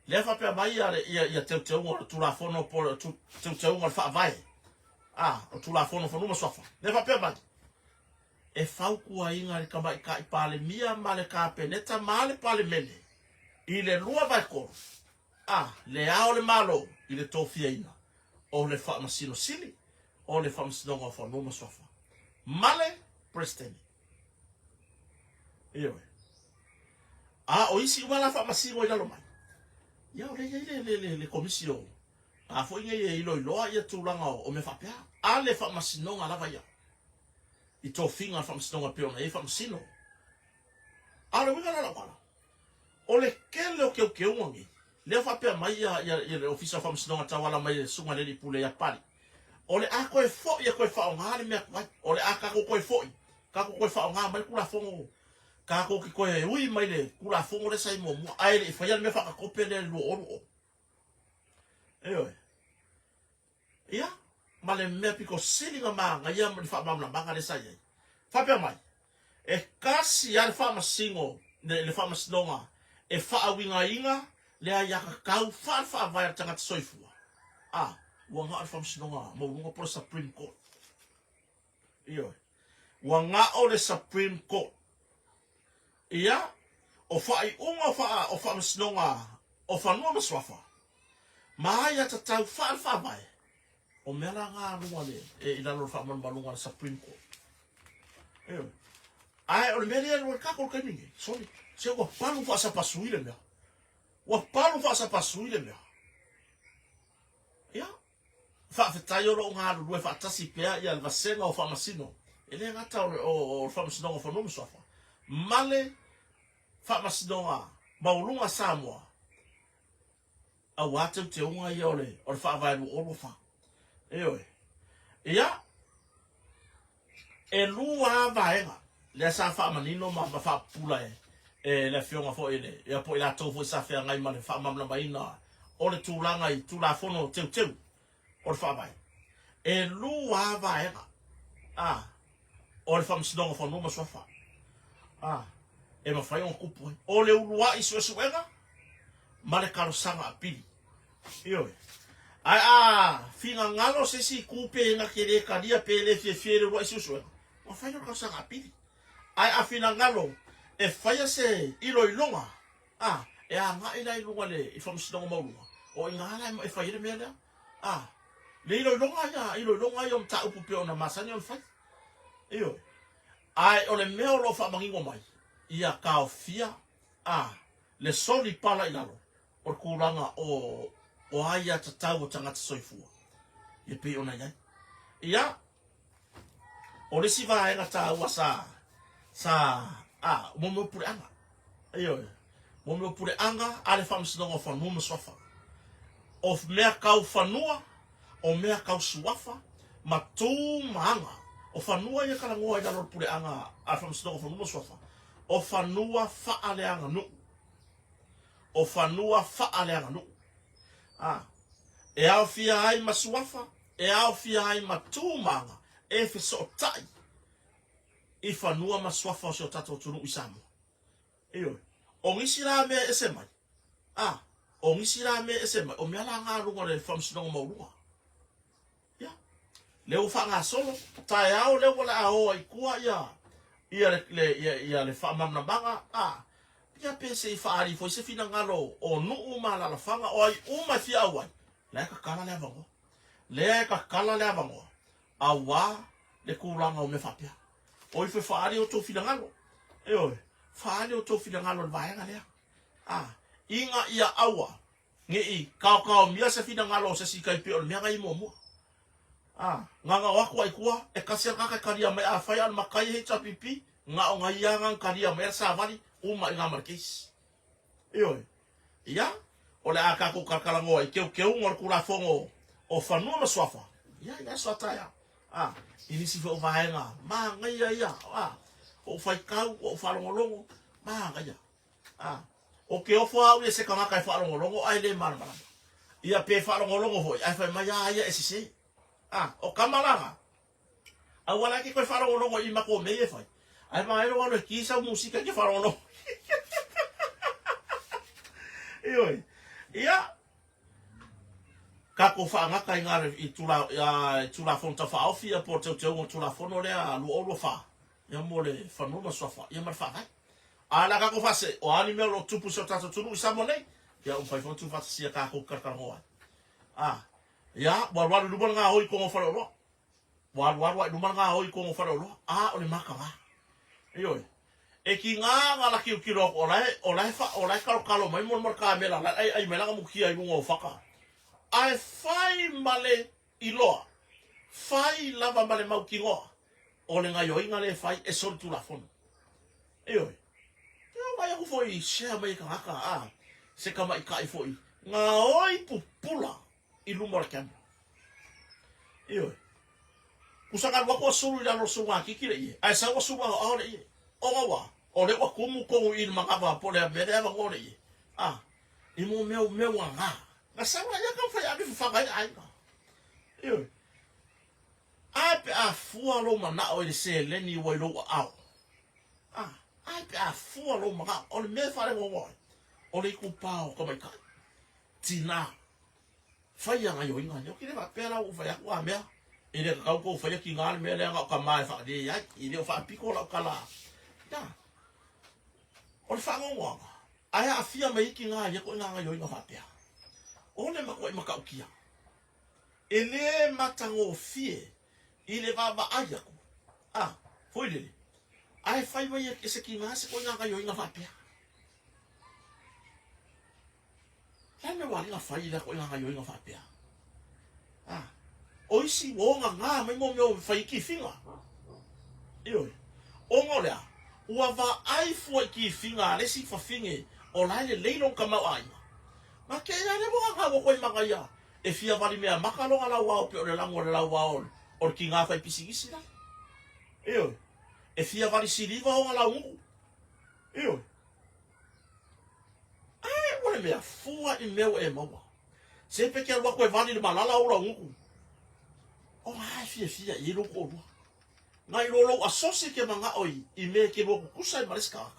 le fa pe mai ia te o tu la fono por tu o fa vai o tu la fono no sofa le fa pe mai e fau ku ainga le kamai ka I pale mia male ka peneta male pale mele I le lua vai koro. Le ao le malo I le tofia ina. O le whamasino sili. O le whamasinonga o whanoma sofa. Male presteni. Ioi. O isi umala whamasino I lalo mai. Ia o le komisio. Fo inga I iloa ia tūlanga o me whapea. Le whamasinonga lava ia. I tofinga whamasinonga peona e whamasino. Le winga lala wala. O le kele o keu wangi, le fa pe mai ya le ofisa fa msino tawala mai sunga le pule ya pali ole a koe fo ya koe fa ngale me ole a ka koe fo ka koe fa ngale mai kula fongo ka ko ki koe ui mai le kula fongo le sai mo ai le fa ya me fa ka kope le lo o eyo ya male me piko silinga manga ya mo fa mamla manga le sai fa pe mai e kasi ya fa masingo le fa masnonga e fa awinga inga le ya ka kau fa vai tanga soifua wanga fa masnonga mo lunga pro Supreme Court iyo wanga o le Supreme Court ia o fa I unga o fa masnonga o fa no maswafa Maya tatau fa vai. O mela nga lunga le e ina lo fa man balunga Supreme Court. Ai o mele lo ka ko kaningi. Sorry. Se o palu fa sa pasuile me. O palu fa sa pasuile me. Ya. Fa tayo ro nga lo fa tasi pe ya va senga o fa masino. Ele nga ta o fa masino o fa no msofa. Male fa masino baulunga Samoa. A watu te unga yole o fa vai o fa ewe ia e lua vaenga le sa fa manino ma fa pula e le fionga fo ele ia po ila tofu sa fa ngai ma le fa mamla baina o le tulanga I tula fono teu o fa vai e lua vaenga o le fam sidonga fo no ma so fa e ma fai on kupu o le lua iso suenga ma le karosanga apili iyo fina ngalo se si kupe na kere kadia pele fe lo isu o fa yo ka rapidi ai fina ngalo e fa se ilo ilonga e nga ila ilonga le I fam sidonga mo o ngala e fa ile mele le ilo ilonga yo mta upu pe ona masani on fa iyo ai o le meo lo fa mangingo mai ia ka ofia le soli pala ilalo o kulanga o haya tatau o tangata soifua. Ia pe ona iai. Ia, o resi va enga tāua momo pure anga. Iyo, momo pure anga, ale whamsinonga o whanuma swafa. O mea kau whanua, o mea kau suafa, ma tū maanga. O whanua ia karangoa I lalo pure anga, ale whamsinonga o whanuma swafa. O whanua whaaleanga nu. O whanua whaaleanga nu. E au fia ai masuafa, e au fia ai matumanga, e fe so tai. I whanua masuafa o seo tato tunu I Samoa. Iyo, o ngisi rā mea ese mai. O ngisi rā mea ese mai. O mea la ngā runga le whamsinonga maurunga. Ya, leo whanga solo, tae au leo wala a hoa I kua ia le whamamna manga, ia pese I whaari fo I se fina ngalo o nuu ma la whanga o ai uma fia awai. Lea ka kala lea vangoa. Lea ka kala lea vangoa. Awa le kuranga o me whapea. O I fe whaari o tō fina ngalo. Whaari o tō fina ngalo le vaenga lea. Inga ia awa. Nge I kao mia se fina ngalo se si kai pe o le mea ngai mua. Nganga wako ai kua e kasi kaka karia mai a whai an makai hei tapipi. Nga o ngai angang karia mai sa vali. Uma I ngā marikis. Ia, o le aka ko kakalangoa I keu ngor kura fongo o whanua maswafa. Ia swataya. Inisi fe o vahenga. Maa ngai ia. O whaikau, o whalongolongo. Maa ngai ia. O ke ofo au ia se kamaka I whalongolongo, ai le mana. Ia pe whalongolongo hoi, ai whai mai ia esise. O kamalanga. Au wala ki koe whalongolongo I mako mei e whai. Ai mai ro wano ki sa musika ki whalongolongo. Ia kako whaangaka I ngare I tula fonta whaofia po teu o tula fono rea luo wha. Ia mo le whanuma swafa. Ia mar whakai. Ala kako whase o anime lo tupu seo tato tunu I Samoa nei. Ia umpai fontu whatasia kako karkarangoa. Ia waru luman ngā hoi kongo whareoloa. Waru luman ngā hoi kongo whareoloa. O le maka ngā. E ki ngā la ki roko olai kalo mai mo ka mela ai mela mo ki ai mo faka ai fai male I loa fai lava male mau ki ngoa o le ngai oinga le fai e sol tu la fono mai aku foi share mai ka se kama I kai foi Ngā oi pupula I lumora kema. Ioi. Kusanga wako sulu ya no sunga kikire ye. Ai sa wa sunga ole ye. Owa. Ole wa kumu ko I makava pole abere ava ngore ye. Ah. Imo meu nga. Na sawa ya ka fa ya bi fa ga ai. Ioi. Ai pe a fua lo mana o se leni wo lo au. Ah. Ai pe a fua lo mana o me fa le wo. Ole ku pao ko mai ka. Tina. Faya nga yo inga. Yo kire va pera u fa ya ku amea. Ele ka ko fa ya ki ngal me le nga ka mai fa de ya. Ile fa piko la kala. Ya. Ole fa ngo. Ai a fia mai ki nga ye ko nga yo inga fa pea. Ole ma ko ma ka ukia. Ele matango fie. Ile va aya ko. Ah, foi dele. Ai fai vai esse ki nga se ko nga yo inga fa pea. Lame wali nga fai la ko nga yo inga fa pea. Ah. Oisi wonga nga mai mo me fai ki finga. Ioi. Ongola. Ua va ai fu ki finga le si fa finge. O la le leilong ka mau ai. Ma ke ya le mo nga ko manga ya. E fia vali mea makalo ala wa pe o le lango le la wa o ki nga fai pisigisi la. Ioi. E fia vali siliva o ala ungu. Ioi. Ai wale mea fua I meu e maua. Se pe ke alwa ko vali le malala o la ungu. O ai fia I lo ko do. Ngai lo asosi ke manga oi I me ke lo kusai maliska.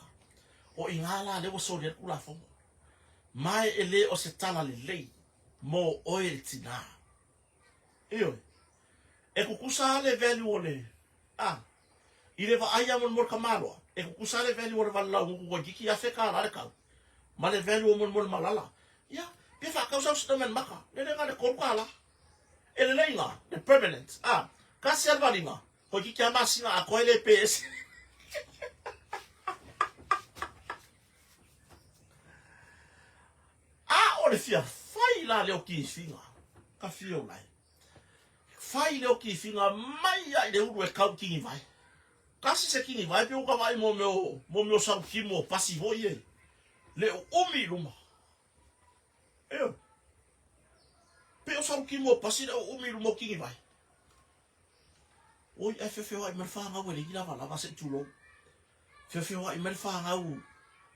O ingala le wo so le kula fo. Mai ele o se tala le lei mo oil tina. Iyo. E kukusa le value ole. Ah. Ile va aya mon kamalo. E kukusa le value ole vala ngu giki ya feka la ka. Ma le value mon malala. Ya, pe fa causa sto men maka. Le ngale kolkala. Ele lenga, the permanent. Ah, kasi alvalinga. Ko ki kama singa a ko ele PS. Ah, ole fia fai la le o ki finga. Ka fio lai. Fai le o ki finga mai ai le uru e kau kingi vai. Kasi se kingi vai pe o ka vai mo meu sa ki mo pasivo ye. Le o umi luma. Eu. Pe o sa ki mo pasira o umi luma kingi vai. Oi, e fefeo ai merfa nga wele gila vala se tulo. Fefeo ai merfa nga u.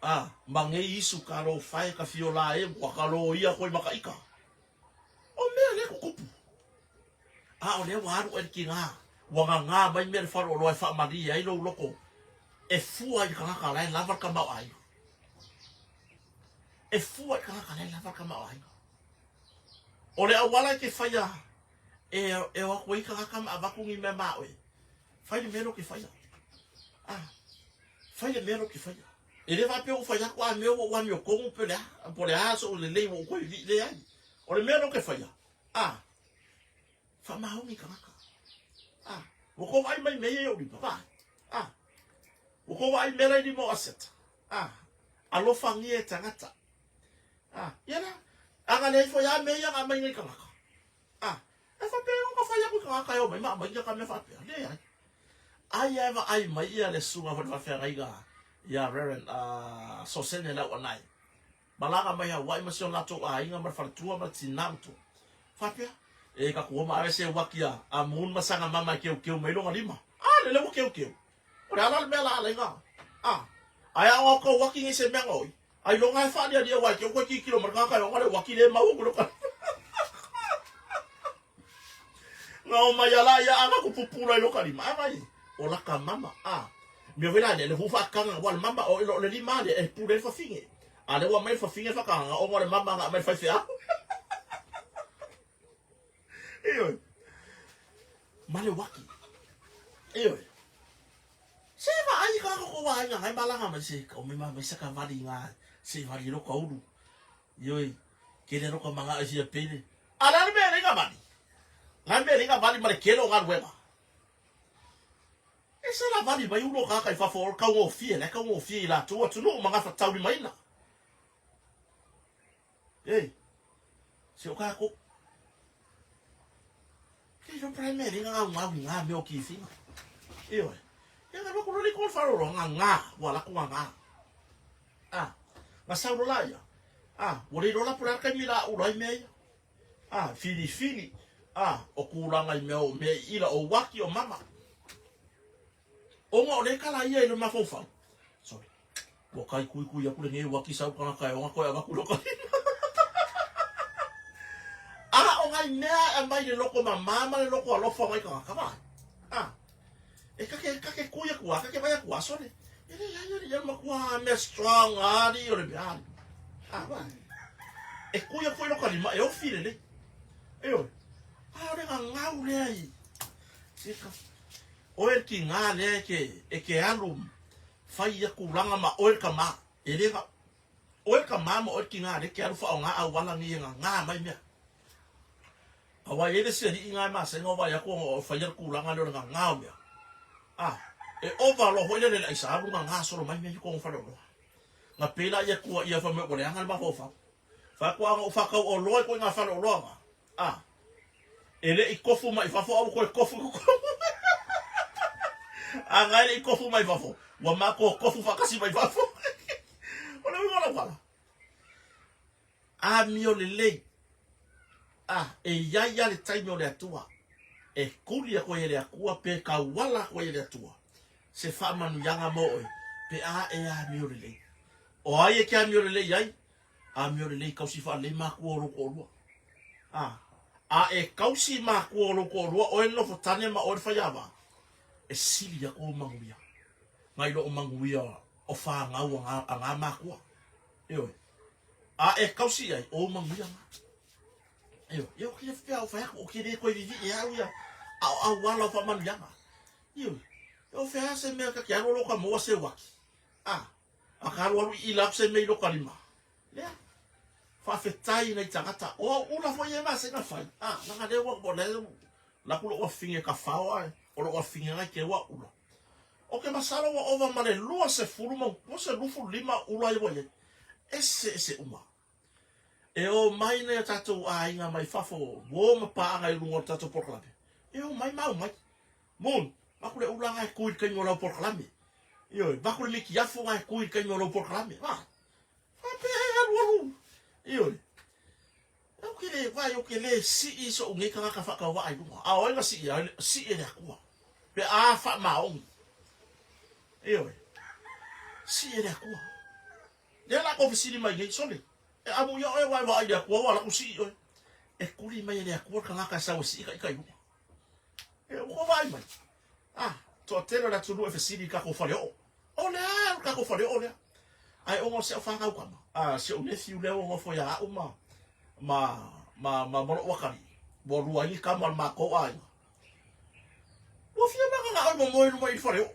Ah, mange isu karo fai ka fio la e wakalo ia koi makaika. O me le ko kupu. Ah, o le waru e ki nga. Wanga nga mai me fa ro lo fa mari ai lo loko. E fu ai ka la lava ka mau ai. E fu ai ka la lava ka mau ai. O le awala ke faia. E wa ko ika ka ma ba ku ngi me ma we. Fai le mero ke faia. Ah. Fai le mero ke faia. E le va pe o faia kwa me o wa mi o ko pe la. Po le aso le le o ko vi le ai. O le mero ke faia. Ah. Fa ma ho mi ka ka. Ah. O ko vai mai me o di papa. Ah. O ko vai me di mo asset. Ah. Alo fangi e tangata. Ah. Yala. Anga le fo ya me ya nga mai ngai ka ka. Ah. E fa pe o ka faia ku ka ka yo mai ma mai ka me fa pe. Le ai. Ai eva ai mai ia le sunga fa fa raiga. Ya Reverend so sene la onai. Malaga mai ha wai masio na to ai nga mar fa tua ma tinam to. Fa pe. E ka ko ma ese wakia a mun masanga mama ke o mai longa lima. Ah le ke. O ala me la nga. Ah. Ai a ko waki ese me ngoi. Ai longa fa dia wai ke ko ki kilo mar ka yo ngale waki le mau ko ka. Ngau mai ala ya anga ku pupura lo ka lima. Ai. O la ka mama ah me vela le hufa kanga wal mama o le lima le e pure fa finge ale wa mai fa finge fa kanga o le mama nga mai fa fia iyo male waki iyo se va ai ka ko wa nga ai bala nga se ko me ma se ka vali nga se vali lo ko uru iyo ke le ro ko manga asi pele ala me nga vali la me nga vali mare kelo nga wema. Esa la vali mai ulo ka kai fa for ka ngo fie la ka ngo fie la tu no manga fa tau mai na. Ei. Se o ka ko. Ke jo primary nga me o ki fi. Iyo. Ya nga ko ro fa ro nga wala ko nga. Ah. Ma sa ro la ya. wale rola pura kai mila urai mea. Fili. O kulanga i mea me ila o waki o mama. O ngā kala ia ilo mafofau. Sorry. Wa kai kui aku le nge waki sau kana kai o ngako e waku loka. O ngai mea e mai le loko mama le loko alofa mai ka kama. E kake kui aku kake vai aku asole. Ele ia makua me strong ari o le bia. Vai. E kui aku loka lima e o file le. Eo. Le ngau le ai. Sika. O el ki ngā le ke alum. Fai aku langa ma o el kama. E le nga. O el kama ma o el ki ngā le ke alu fa o ngā au wala ni ngā mai mea. Awa ele se ni ngā ma se ngā wai aku o fai aku langa le ngā mea. E ova lo ho ele le isa alu ngā solo mai mea yuko ngā whalo. Ngā pēla ia kua ia wha me o le anga ma fofa. Fa kua o whakau o loe ko ngā whalo loanga. Ele I kofu mai fafo au ko kofu. Ngai I kofu mai fafo. Wa mako kofu fakasi mai fafo. Ona wala. Mio le. E ya le tai mio le atua. E kulia ko ele akua pe ka wala ko ele atua. Se fa manu yanga mo pe mio le. O ai ke mio le yai. Mio le kausi fa le maku o ro. E kausi ma kuolo o e lofo tane ma o e whaiawa. E sili a o manguia. Ngai lo o manguia o wha ngau a ngā makua. E kausi ai o manguia ma. Eo ki e whia o whaiako o ki re koe vivi e au ia. Au wala o wha manu yanga. Eo whia se mea ka ki aro loka moa se waki. A karo aru I lap se mei loka lima. Lea. Whawhetai nei tangata. O ula fo ye ma se na fai. Nanga rewa o le la kulo o finge ka whao ai. O lo o finge ngai ke wa ula. O ke masara wa ova mare lua se furuma. O se lufu lima ula i waye. Ese uma. E o mai nei tatou a inga mai fafo. Wo ma paanga I lungo tatou porklape. E o mai mau mai. Mon. Makule ula ngai kuit kai ngola porklape. Makule miki yafu ngai kuit kai ngola porklape. Fape alu. O ke le si so nge ka whaka wa ai lunga. O inga si e le akua. Pe wha maongi. Si e le akua. Le la ko fisiri mai nge sole. E amu ia oe wai wa ai le akua wala ku si e kuri mai le akua ka ngaka sa si ka lunga. Ko vai mai. To tera la tulu e fisiri ka ko fale o. O le ka ko fale o le. Ai o se fa ka kama. Se o le fiu le o fo ya ma moro wakari. Bo rua I kama ma ko ai. Wo fia ma ka mo mo I fare o.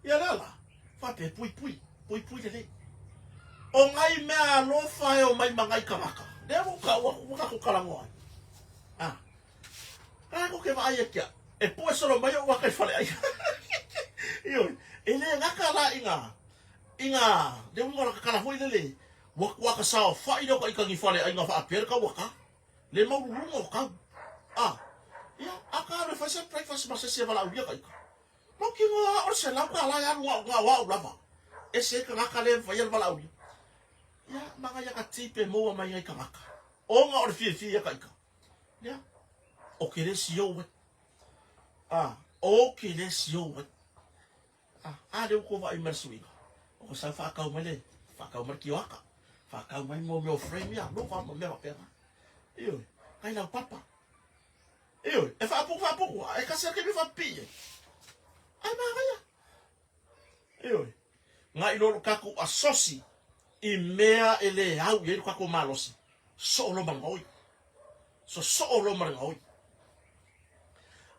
Ya la. Fa pe pui le. O ngai mea lo fa o mai mangai kamaka. Le mo ka ko kala mo. Ko ke vai e kia. E po solo mai o wakai fale ai. Ele ngaka la inga de mo ka kala foi le waka sao fai do ka ikangi fale ai nga fa per ka waka le mau rungo ka aka le fa se breakfast ma se vala uia ka mo ki mo o se la ka la ya nga wa lava e se ka ka le fa ya vala uia manga ya ka tipe mo mai ai ka maka o nga o fi ya ka o ke le sio we o ke le sio we de ko va I mersuiga o sa fa ka umele fa ka umar ki waka fa ka mai mo meu frame ya no fa mo me pera kai na papa e fa pouco e ka se ke me fa pie ai ma ya ngai lo ka ku asosi I mea ele au ye ka ko malosi so lo mangoi so lo mangoi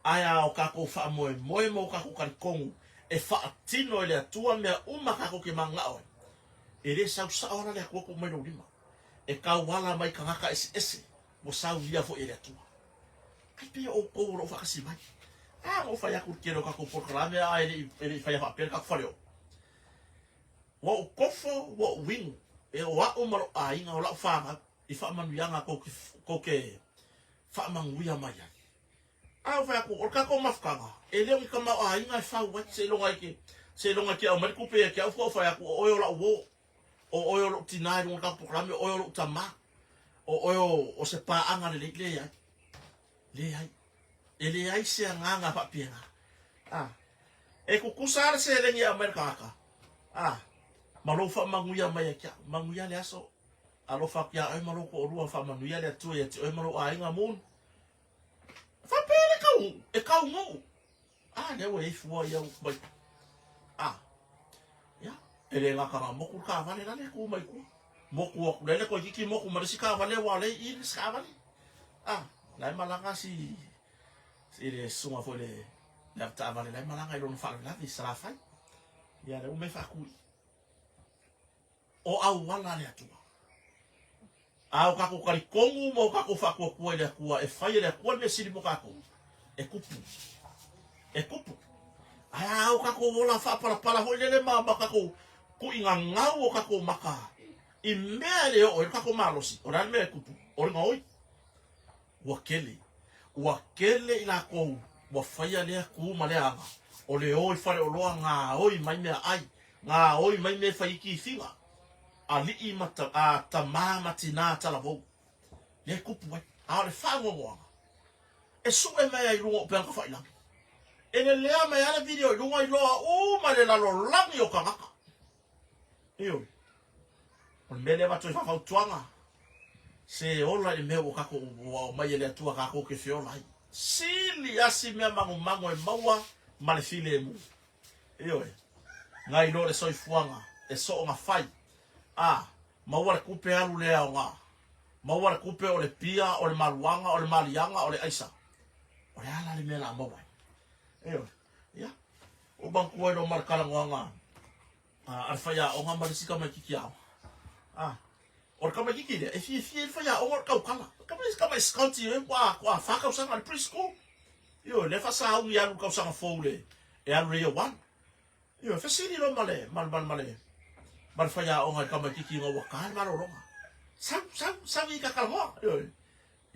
aya o ka ko fa mo ka ko kan kongu e fa tino ele tua mea uma ka ko ke manga o ele sa ora le ko mai no lima e ka wala mai ka ngaka ese mo sa via fo ele tua kai pe o ko ro fa kasi mai o fa ya ku kero ka ko programa ele fa ya fa per ka faleo wo kofo wo wing e wa o maro ai nga la fa I fa manu yanga ko ke fa manguia mai fa ko o ka ko mafkanga ele o ka ma ai nga fa wa se longa ki o mai ku pe ki o fa ya ko o la wo oyo lo tinai ngol ka programe oyo lo tama oyo o se pa anga le ai ele ai se anga pa pienga e ku kusar se le ni Amerika ka malofa manguya mai kia manguya le aso alofa kia ai maloko o rua fa manguya le tu e o malo ai nga mun fa pele ka e ka ngo ne we fu ya mai ya ele nga ka moku ka vale la le ku mai ku moku o le ko kiki moku marisi ka vale wa le i ska vale lai malanga si le sunga fo le la ta vale lai malanga i don't fa la di sala fai ya le me fa ku o au wala le atua au ka ko kari kongu mo ka ko fa ko le ku e fai le ku le sili mo ka ko e kupu au ka ko vola fa para ho le mama ka ko ku inga ngau ka ko maka i mele o ka ko malosi o ran me kupu o ngoi wakele ila ko wa fai le ku ma le anga o le oi fare o loa nga oi mai me ai nga oi mai me fai ki finga ali I mata tamama tina tala vo le kupu ai le fa ngo e su e mai ai rungo pe ka fai lang ene lea mai ala video rungo I loa ma le lalo langi o kamaka iyo on mele va to fa tuanga se ola I me o ka ko mai le tua ka ko ke fiola sili asi me mango e maua male file mu iyo ngai no le soi fuanga e so nga fai maua kupe alu le nga maua kupe o le pia o le maluanga o le malianga o le aisa o le ala le mela maua ya o banku o no markala nga alfaya o nga marisika mai kikiao o kama kiki de e fi faya o ka kala kama scout e kwa fa ka usanga preschool yo le fa sa u ya ka usanga fole e alu le one yo fa sini lo male mal faya o nga kama kiki nga wakal malo lo sam I ka kalmo yo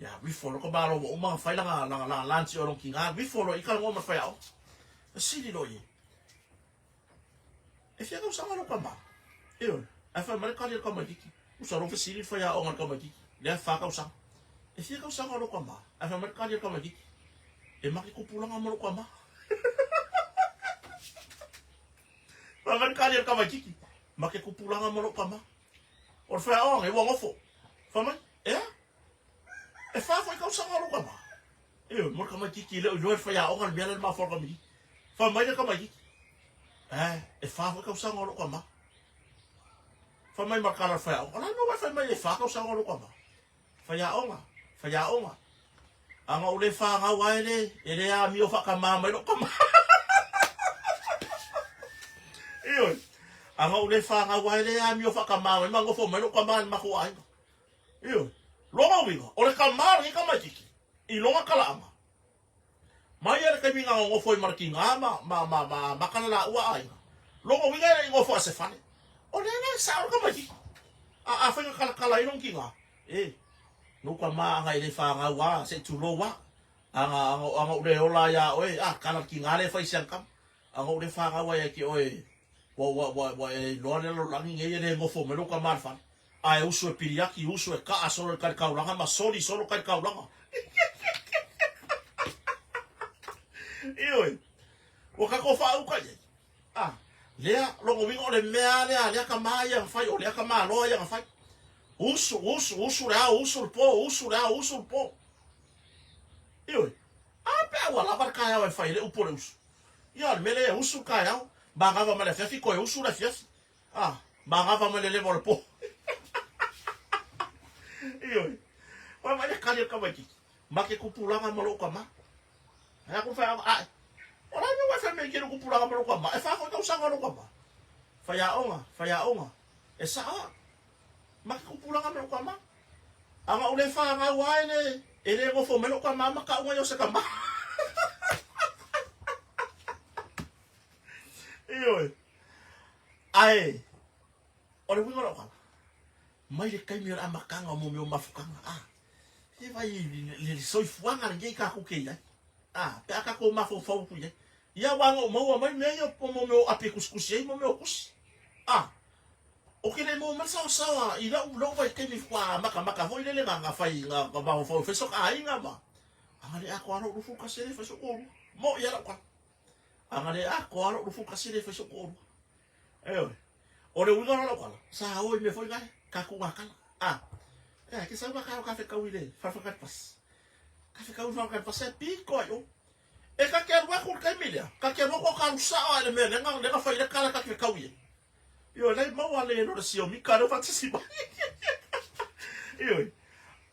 ya we follow ko balo o mga fai la lunch o kinga we follow I kalmo ma faya o sini lo ye e fia ka usanga lo kama yo a fa mal ka le kama kiki usaro fa sini faya o nga kama kiki le fa ka usanga e fia ka usanga lo kama a fa mal ka le kama kiki e maki ko pulang amalo kama fa mal ka le kama kiki make ko pulang amalo kama or fa o e wo ngofo fa man e fa ka usanga lo kama mo kama kiki le o fa ya o ngal bela ma for kama fa mai le kama kiki e fa ka usanga lo kama fa mai makala fa o la no fa mai e fa ka usanga lo kama fa ya o nga anga ule fa nga waile ele ya mi o fa kama mai lo kama anga ule fa nga waile ya mi o fa kama mai mango fo mai lo kama ma ko ai longa winga ole kama ri kama kiki I longa kala ama mai ele kai winga ngo fo markinga ma kana la ua ai longa winga ngo fo se fane ole na sa kama kiki a fa kala I long kinga no kama nga ile fa nga wa se tulo wa anga ule ola ya oi kana kinga le fa siang kam anga ule fa nga wa ya ki oi wa lo le langi nge le ngo fo me lo kama fa ai uso e piriaki uso e ka solo ka kaulanga ma solo ka kaulanga ioi o ka ko fa u ka ye lea lo ngo wingo le mea le ka ma ya fa o le ka ma lo ya fa uso le po ioi pe wala barka ya fa ile u por uso ya mele uso ka ya bangava male fiafi ko uso la fiafi bangava male le vol po iyo wa male kali ka baki make kupulanga malo kama ya ku fa ora no wa fa me ke kupulanga malo kama e fa ko ka usanga lo kama fa ya onga e sa make kupulanga malo kama anga ule fa nga waile ele go fo melo kama maka unga yo se kama iyo ai ora wingo lo kama mai le kai mi ama kanga mo meu mafukanga e vai le soi fuanga nge ka ku ke ya pe aka ko mafo fo ku ya ya wango mo mai me yo po mo meu ape kuskusi mo meu kus O ke le mo man sawa ila u lo vai ke ni kwa maka ho ile le nga fai nga ba fo fe so ka inga ma angale a ko ro fu ka se fe so ko mo ya la kwa angale a ko ro fu ka se fe so ko o le uga la kwa sa o me foi ga ka ku wa kala ke sa ba ka fe ka wile fa ka pas ka fe ka u fa ka pas pi ko yo e ka ke wa ku ka milia ka ke ko ka sa le me nga fa ile kala ka fe ka wile yo le mau ale no si o mi karo fatisi ba yo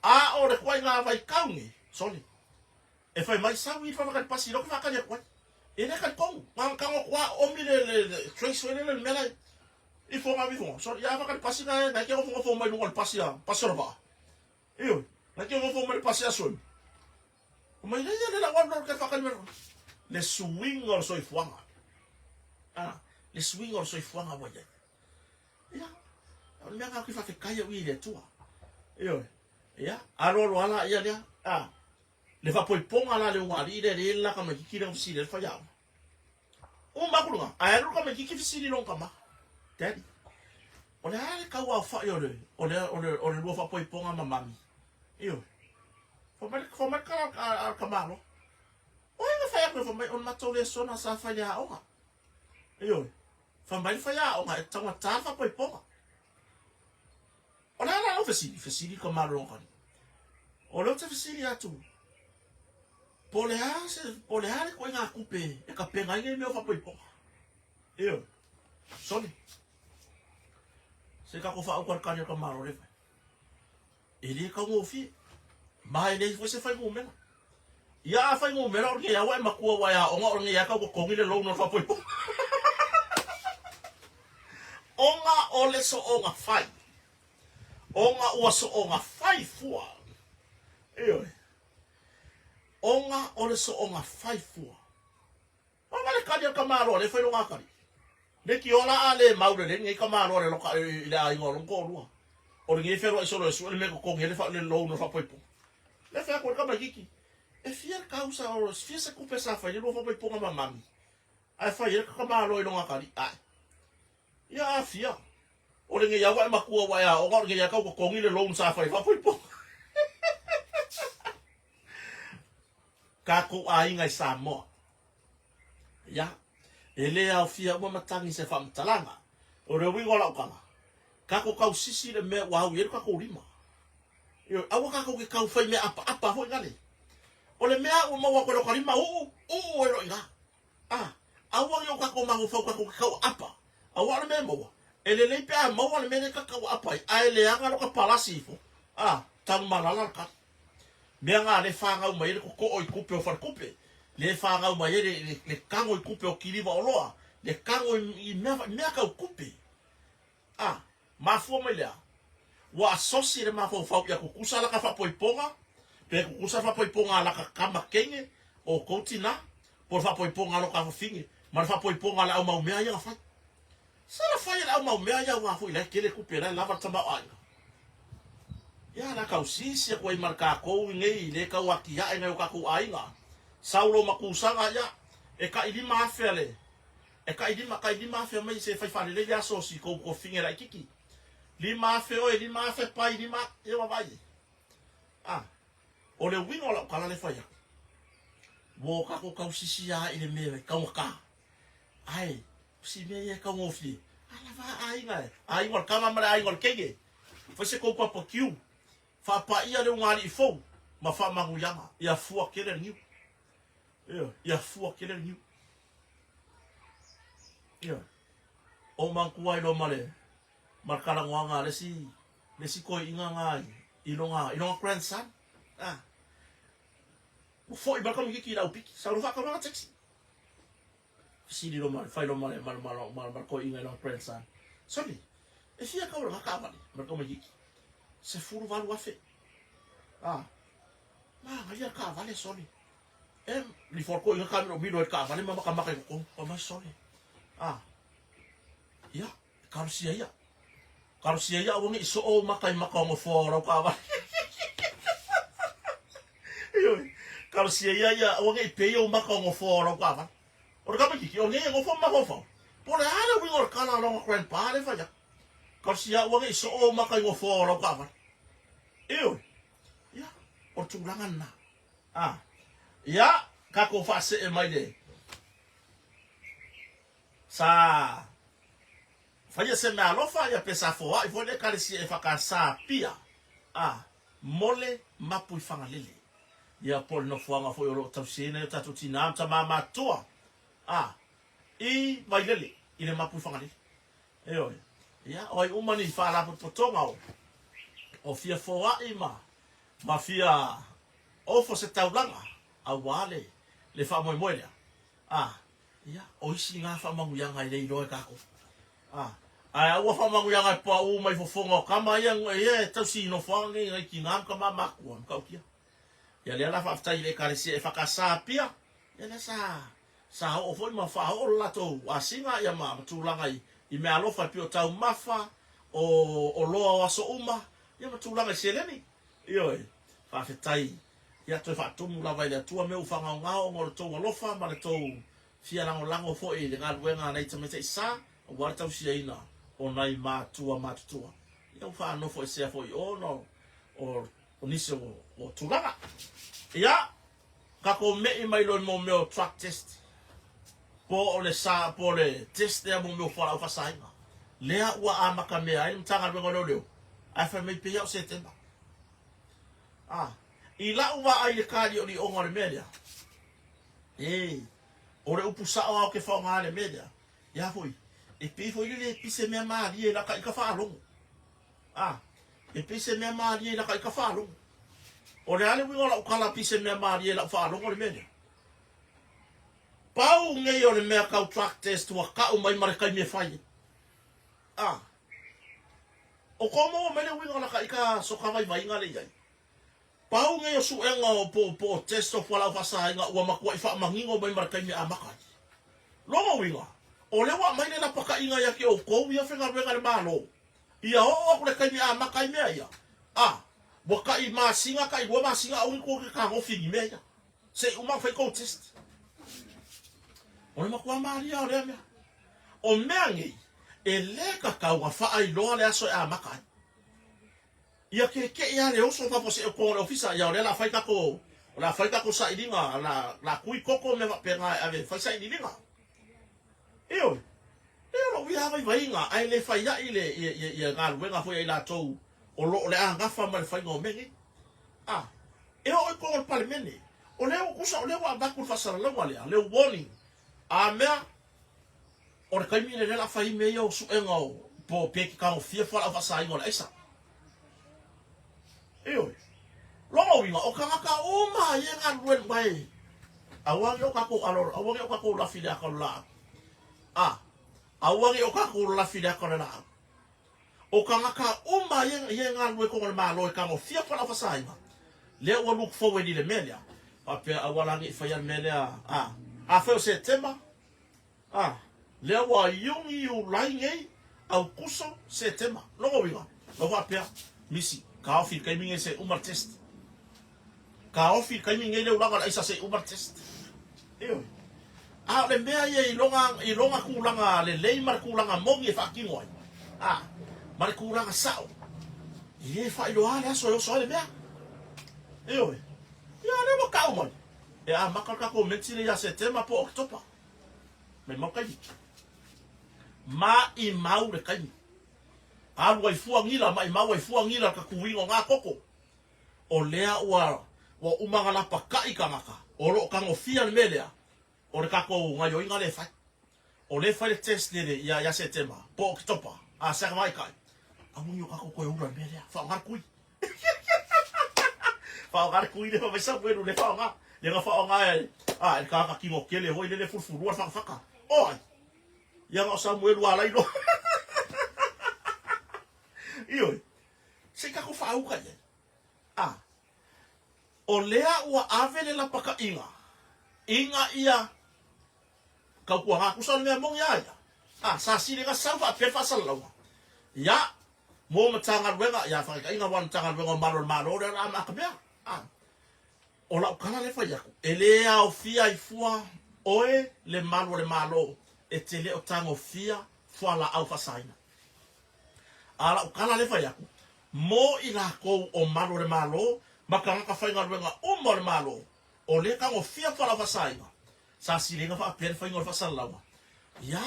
a o le kwai nga vai kaungi soli e fai mai sa wi fa ka pasi lo ka ka le kwai e le ka kong ma ka ngo kwa o mi le trace le mela i fo ma vi fo so ya fa ka pasi na ke fo mai no pasi a pasor ba yo na ke fo mai pasi a so mai le la wa no ka fa ka le swing or so i fuanga le swing or so i fuanga wa ya o me ka fa ke kaya wi le tua yo ya aro lo ala ya ya le fa poi ponga la le wali le la ka ma ki le si le fa ya o ma ku nga a ro ka ma ki si le lo ka ma daddy o le ale ka wa fa yo le o le lo fa poi ponga ma mami yo fa ma ka ma lo o nga fa ya ko fa ma on ma to le so na sa fa ya o yo fa mai fa ya o nga tanga ta fa poi ponga ona la ofesili ko malo kan o lo te fesili atu pole ha ko nga kupe e ka penga nge me fa poi ponga yo soni se ka ko fa o kan ka malo le ele ka mo fi mai le fo se fa mo me ya fa mo me o ke ya wa ma ko wa ya o nga o nge ya ka ko ngile lo no fa poi ponga onga ole so onga fai onga ua so onga fai fua onga ole so onga fai fua onga le kadi ka maro le fai longa kadi le ki ola ale maure le ngi ka maro le loka ile ai ngoro ko lua o ngi fero so le so le me ko ngele fa le lo no fa poipo le fa ko ka magiki e fier causa o fier se coupe sa fa le lo fa poipo ma mami ai fa ye ka maro le longa kadi ya fia o le ya wa makua wa ya o ga ya ka ko ngile lo sa fa foi po ka ko ai ngai sa mo ya ele a fia wa matangi se fa mtalanga o le wi gola kala ka ko ka sisi le me wa ye ka ko lima yo awa ka ko ke ka fa me apa foi ngale o le me a o mo wa ko ka lima o ro nga awa yo ka ko ma fa ka apa awa le me mo ele le pe a mo le me ka apa ai le anga no ka palasi fo tang malala ka me nga le fa nga mai ko o kupe o fa kupe le fa nga mai le kango i kupe o kiliva o loa le kango i me ka kupe ma fo me le wa sosi le ma fo fa ya ku kusala ka fa poiponga pe ku kusa fa poiponga la ka kama kenge o kotina por fa poiponga lo ka fingi ma fa poiponga la o ma me ya fa sa la fa ya o ma me ya wa fo ile ke le kupe la va tamba ai ya na ka usisi ko i marka ko ngai le ka wa ki ya ngai ka ku ai nga saulo makusanga ya e ka idi ma fele e ka idi ma fe mai se fa le ya so si ko fingi la kiki li ma fe o li ma fe pa li ma e wa vai o le wingo la kala le fa ya wo ka ko ka usisi ya ile me ka ka ai si me ye ka mo fi ala va ai ngai ai ngol kama mara ai ngol kege fa se ko pa kiu fa pa ia le ngali fo ma fa manguyanga ia fu akele ni ia fu akele ni o man kuai lo male markala nganga le si ko inga ngai ilonga grandson o fo i balka mi ki la upiki sa lo fa ka ma taxi si di lo male fa lo male mal ko inga lo grandson soli e fia ka lo ka vale marka mi ki se furu valu afe ma ya ka vale soli li forko inga ka mi lo ka vale ma ka ko ma soli ya kalau sia ya wong iso o makai makao mo fora ka vale kalau sia ya wong i pe o makao mo fora ka vale o ka ba ki o nge ngo fo ma fo por ala wi ngor kala lo grandpa le fa ya Kasi ya wangi so o makai ngo fo lo ka. Iyo. Ya, o tulangan na. Ya, kako fase e mai de. Sa fanya se me alofa ya pesa fo i fo de kalisi e fakasa pia. Mole mapu i fangalele. Ya pol no fuanga fo yo tausine tatu tina ta mama tua. I mai lele ile mapu fangalele. Iyo. Ya, oi umani fala potonga o fia fo ma fia o fo se taulanga a wale le fa mo moile. Ya, o isi nga fa mangu yanga ile ilo ka ko. Ai o fa mangu yanga pa u mai fo fonga kama yang ye tausi no fangi ngai kinam kama maku am ka kia. Ya le la fa fta ile karisi e fa ka sa pia. Ya le sa o fo ma fa o la to asinga ya ma tulanga I me alofa pio tau mafa o loa waso uma ia matulanga seleni ioi fa fetai ia to fa tumu la vai le tua me ufanga ngao ngol to alofa ma le to fia lango fo I le ngaluenga na itamete sa o wa tau sia ina o nai matua ia fa no fo se fo o no o nise o tulanga ia ka ko me mai lo mo me o track test po le sa po le test ya mo me fala fa sainga lea ua amaka mea ai mtanga lwengo leo afa me pe ya setembra I la ua ai le kali o ni onga le media ore upusa o ke fa nga le media ya foi e pe foi le pise me ma li la ka fa long e pise me ma li la ka fa long ore ale wi ola kala pise me ma li la fa long le media pau ngai o le mea kau track test wa ka o mai maraka me fai o komo mele winga la ka so ka vai nga le yai pau ngai o su enga o po test of wala fa sa nga wa makwa I fa mangingo mai maraka me amaka longo winga o le wa mai le la paka inga ya ke o ko ya fenga wenga le malo ia o le kai me amaka me ia wa ka I ma singa ka I wa ma singa o ko ka go fi me ia se uma fa ko test o le makwa maria o le mea o meangi e le kakau a faa I loa le aso e a makai. Ia ke ia le oso fa se ko le ofisa ia o le la fai kako o la fai kako sa idinga la kui koko me penga ave fai sa idinga. Io lo vi ava vainga ai le fai ia ile ia ngal wenga foi la tou o lo le anga fa mal fai ngo mengi. E o ko o parlemene. O le o kusa o le wa ba ku fa sa le le warning. Mea o kai mine le la fai me yo su enga po pe ki ka o fia fa fa sa ingola esa lo winga o ka o ma ye nga ruen bai awangi o ka ko alor awangi o ka ko la filia ko la awangi o ka ko la filia ko la o ka o ma ye nga ruen ko ma lo ka o fia fa fa sa inga le o look forward le melia pe awalangi fa ya melia fa o setembra le wa yungi yu lainge au kuso se tema no winga no va pia misi ka ofi kai minge se umar test ka ofi kai minge le ulanga isa se umar test le mea ye ilonga kulanga le leimar kulanga mongi fa kingoi mar kulanga sao ye fa ilo ale so yo so le mea ya le mo ka mo makaka ko mentile ya se tema po oktoba me mokai ma I mau le kai alu ai fuangila mai mau ai fuangila ka kuwingo nga koko o lea wa umanga la pakai kamaka o lo ka ngofia le melea o le kako nga yo inga le fai o le fai le test le ya setema po oktoba sa mai kai amu yo kako ko ura melea fa ngar kui fa ngar kui le fa sa bueno le fa nga le nga fa nga el ka kingo kele ho le furfuru fa fa ka yang o Samuel wala ino iyo se ka ko fa u ka o lea ua avele la paka inga ia ka ku ha ku sa me mong ya sa sile ka sa fa pe fa sa lawa ya mo matanga wenga ya fa ka inga wan tanga wenga malo le la ma ka be o la kala le fa ya elea o fia ifua oe le malo e tele o tango fia fala au fasaina ala o kala le fai aku mo ila ko o malo le malo makanga ka fai ngaruenga o mo le malo o le ka o fia fala fasai sa silinga fa apen fai ngor fasalawa ya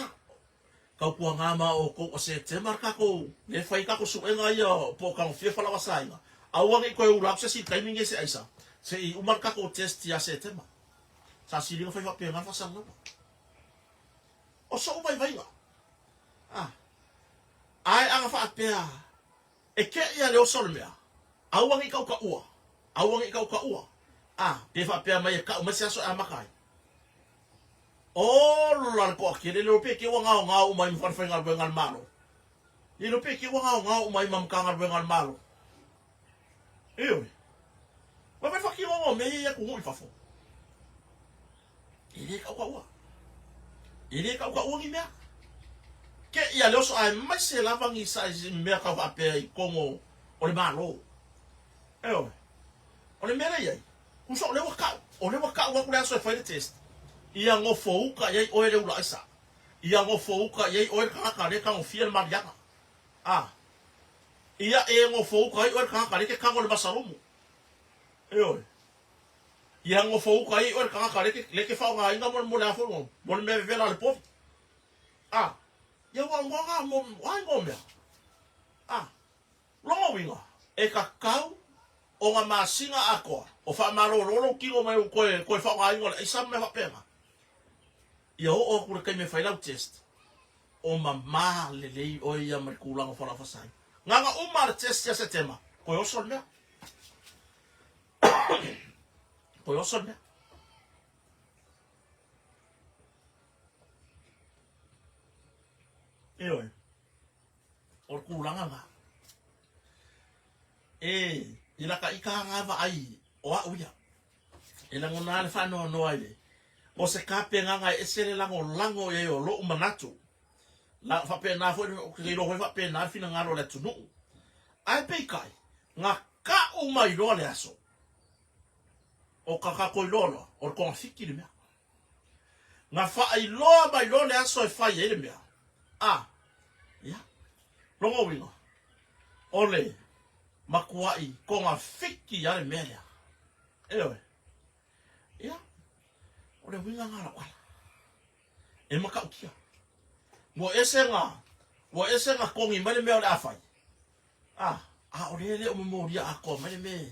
kau kua ngama o ko o se te marka ko le fai ka ko suenga ia po ka o fia fala fasai awangi ko u lapse si timing se aisa se i umarka ko test ya se tema sa silinga fai fa apen fasalawa o so vai vai ai anga fa apea e ke ia le o solmea awangi kau ka ua pe fa apea mai ka o mase aso a makai o la ko ke le pe ke wa ngao mai fa fa ngal bengal malo le pe ke wa ngao mai mam ka ngal bengal malo eu wa fa ki wa me ia ku mo fa fo ile ka ua ngi mea ke ia le oso ai mai se lavangi sa mea ka fa apea i kongo o le malo eu o le mera ia uso o le waka wa kule aso e fai le test ia ngo fouka yai o ele ula isa ia ngo fouka yai o ele kaka le ka o fiel mariana ia e ngo fouka yai o ele kaka le ke kango le masarumu eu ia ngo fouka yai o ele kaka le ke fa nga inga mo le afo mo le me vela le pofi ia wa mo me longo winga e kakau o nga masinga ako o fa maroro kingo mai ko fa nga inga e sa me fa pema ia o ku le kai me fai lau test o mama le o ia mai kulang fa la fa sai nga o mar test ya se tema ko yo sol me eu o kulang nga ila ka ikanga va ai o a uya ila ngona le fa no ai o se kape nga e sele lango e o lo manatu la fa pe na fo ke lo fa pe na fina nga lo le tunu ai pe kai nga ka o mai lo le aso o ka ko lo o ko fiki le mea nga fa ai lo mai lo le aso e fa ye le mea ya longo wingo ole makuai ko nga fiki ya le mea ya o le winga ngala wala e maka ukia mo esenga kongi male me o le afai o le o mo dia ako male me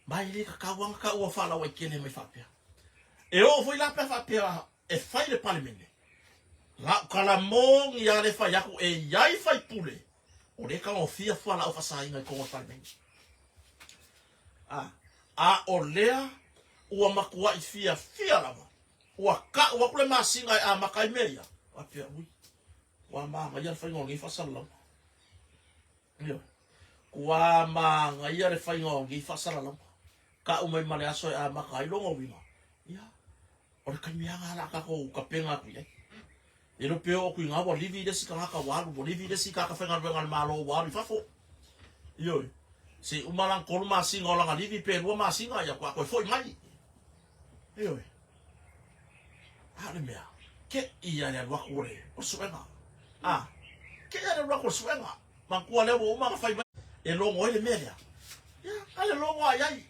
mai le ka wanga ka o fala wa kene me fapia e o foi la pe fapia e fai le palimene la kala mong ya le fai aku e yai fai pule o le ka o fia fala o fasai ngai ko o palimene o lea ua makua i fia lava ua ka ua kule masinga a makai meia wa pia ui wa ma ngai al faingo ngi fasala yo wa ma ngai al faingo ngi fasala ka umai male aso a makai longo wina ya o le kamia ngala ka ko ka penga ku ye e no peo ku nga wa livi de sika ka wa bo livi de sika ka fainga ngal malo wa fa fo yo si umalang kolma singa olang alivi pe lua masinga ya kwa foi mai eu ale mea ke ia le wa kore o suenga ke ia le wa ko suenga ma kwa le wo ma fai e lo mo le media ya ale lo wa ai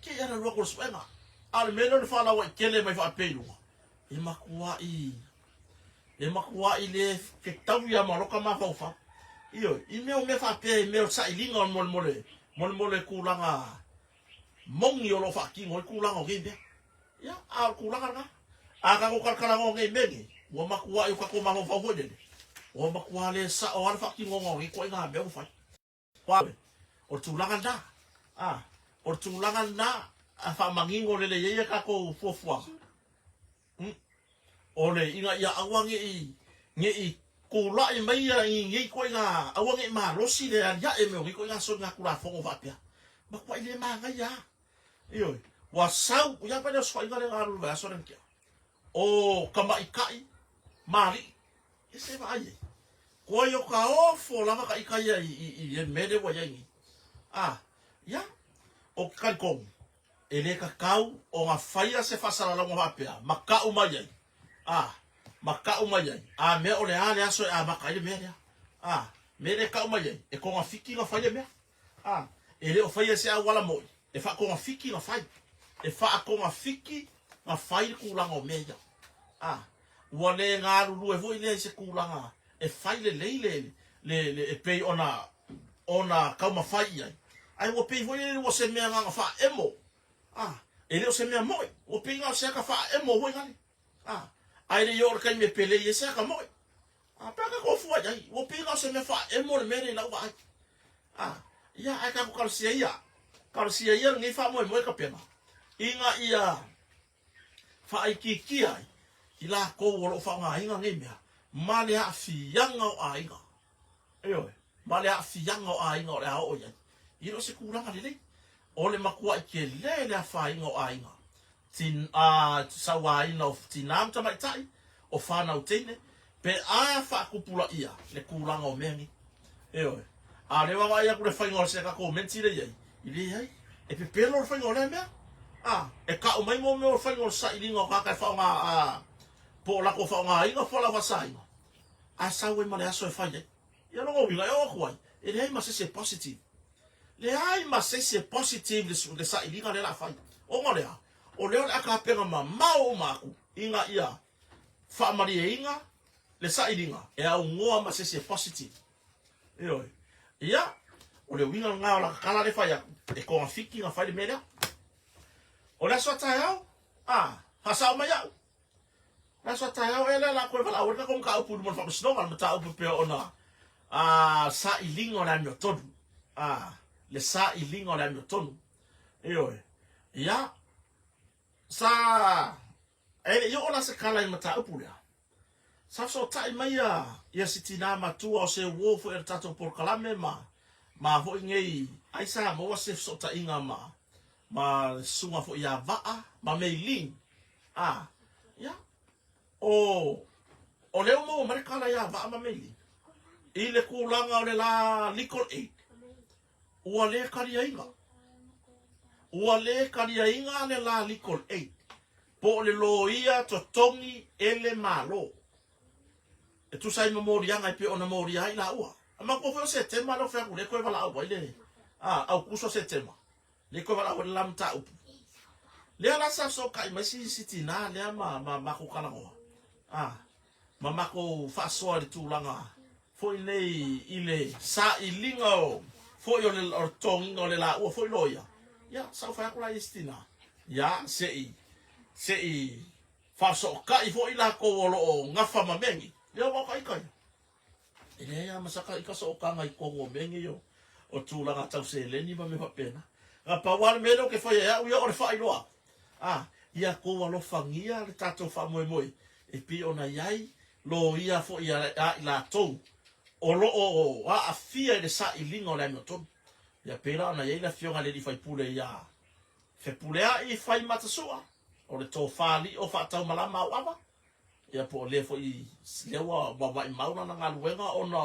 ke ia le wa ko suenga ale me no fa la wa kele mai fa pelu e ma kwa i le ke tau ya ma lo ka ma fa iyo i me fa pe me sa ilinga mole kulanga mongi o lo fa ki ngoi kulanga nge ya kulanga nga ka ko kala nge megi wo makua yo ka ko ma fa ho de wo makua le sa o fa ki ngongo ko nga be o fa kwa o tulanga da o tulanga na fa mangingo le ye ka ko fofua ole inga ya awangi nge kula i mai ngi ko nga awangi ma losi le ya e me ngi ko nga so nga kula fongo vapia ma kwa ile ma nga ya iyo wa sau ya pa de so nga le ngaru ba so ren kia o kama ikai mari ese va ai ko yo ka ofo la ka ikai i me de wa yangi ya o kalkong ele ka kau o nga faia se fasala la mo vapia maka o mai maka umayai me ole ale aso a maka ile meria me le ka mai e ko nga fiki nga fai me e le o fai se a wala mo e fa ko nga fiki nga fai e fa ko nga fiki nga fai ku langa o meia wale nga lu e voi le se ku langa e fai le e pei ona ka ma fai ai wo pei voi le wo se me nga fa emo e le o se me mo wo pei nga se ka fa emo voi ngani ai le yor kai me pele ye se ka mo paka ko fu ai wo pei nga se me fa emo le mere la wa ia ai ka ko kalsia ia ngi fa mo ka pena inga ia fa ai ki ai ila ko wo fa nga inga ngi mea male a fianga o ainga male a fianga o ainga o le o ia ilo se kuranga le ole makua ke le fa inga o ainga tin sawai no tinam ta mai tai o fa na utene pe a fa kupula ia le kuranga o mengi a le wa ia ku le fa inga se ka ko mentire ia ile ai e pe pelo fa inga le mea e ka o mai mo fa inga sa ilinga o ka fa nga po la ko fa nga inga fa la wasai asa we male aso e fa ia no winga yo ko ai e le ma se positive le ai ma se positive le sa ilinga le la fa o ngole o le aka pega mau maku inga ia fa mari inga le sa ilinga e au ngoa ma se positive ia o le winga nga la kala le fa ya e ko afiki nga fa le mera o le so ta yao hasa ma yao la so ta yao ele la ko vala o ka ko ka upu mo fa sno ma ta upu pe ona sa ilinga na mi tonu le sa ilinga na mi tonu ia sa ele yo ona se kala i mata upu ya sa so tai mai ia sitina matua o se wo fo e tato por kalame ma ho ngei ai sa mo se so ta inga ma sunga fo ia va ma meiling ia o leo mo marikala ia va ma meiling ile kulanga o le la licol 8 ua le karia inga le la licol 8 po le loia to tongi ele malo e tu sai memoria ngai pe ona memoria ila ua ama ko fo se tema lo fa le ko vala au ile au kuso se tema le ko vala o lam ta upu le ala sa so kai ma si sitina le ma ko kala ko ma ko fa so le tu langa fo ile sa ilingo fo yo le tongi no le la ua fo loia ya sa fa ko la istina ya sei fa so kai fo ila ko lo ngafa ma mengi le wa kai ele ya masaka ikaso ka ngai ko ngo mengi yo o tu langa tau se le ni ma me fa pena ga pa wal melo ke fa ya u yo fa ilo ia ko lo fangia le tato fa mo e pi ona yai lo ia fo ia la to o lo a fia de sa ilingo le no to ya pera na ia la fionga le di fai pule ya fe pule i fai matasua o le to fali o fa tau malama wa ya po le fo i lewa wa i mauna na ngaluenga o na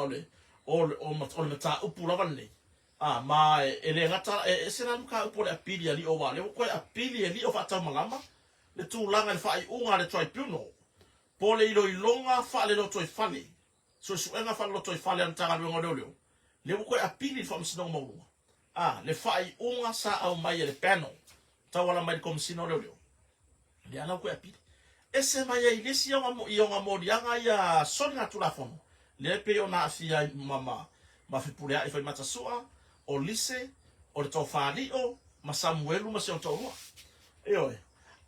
o mata upula vale ma ele ngata e sena ka upole apili ali o wale ko apili ali o fa tau malama le tu langa le fa i unga le tribunal pole ilo ilonga fa le lo toi fale so enga fa lo toi fale antanga lo ngoleo le ko apili fa msino mo le fa i unga sa au mai le panel tawala mai kom sino lo le ana ko apili ese mai ile si yonga mo dianga ya sona tu la fono le pe ona afia mama ma fi pule ai fa mata soa o lise o le tofali o ma samuelu ma se o toa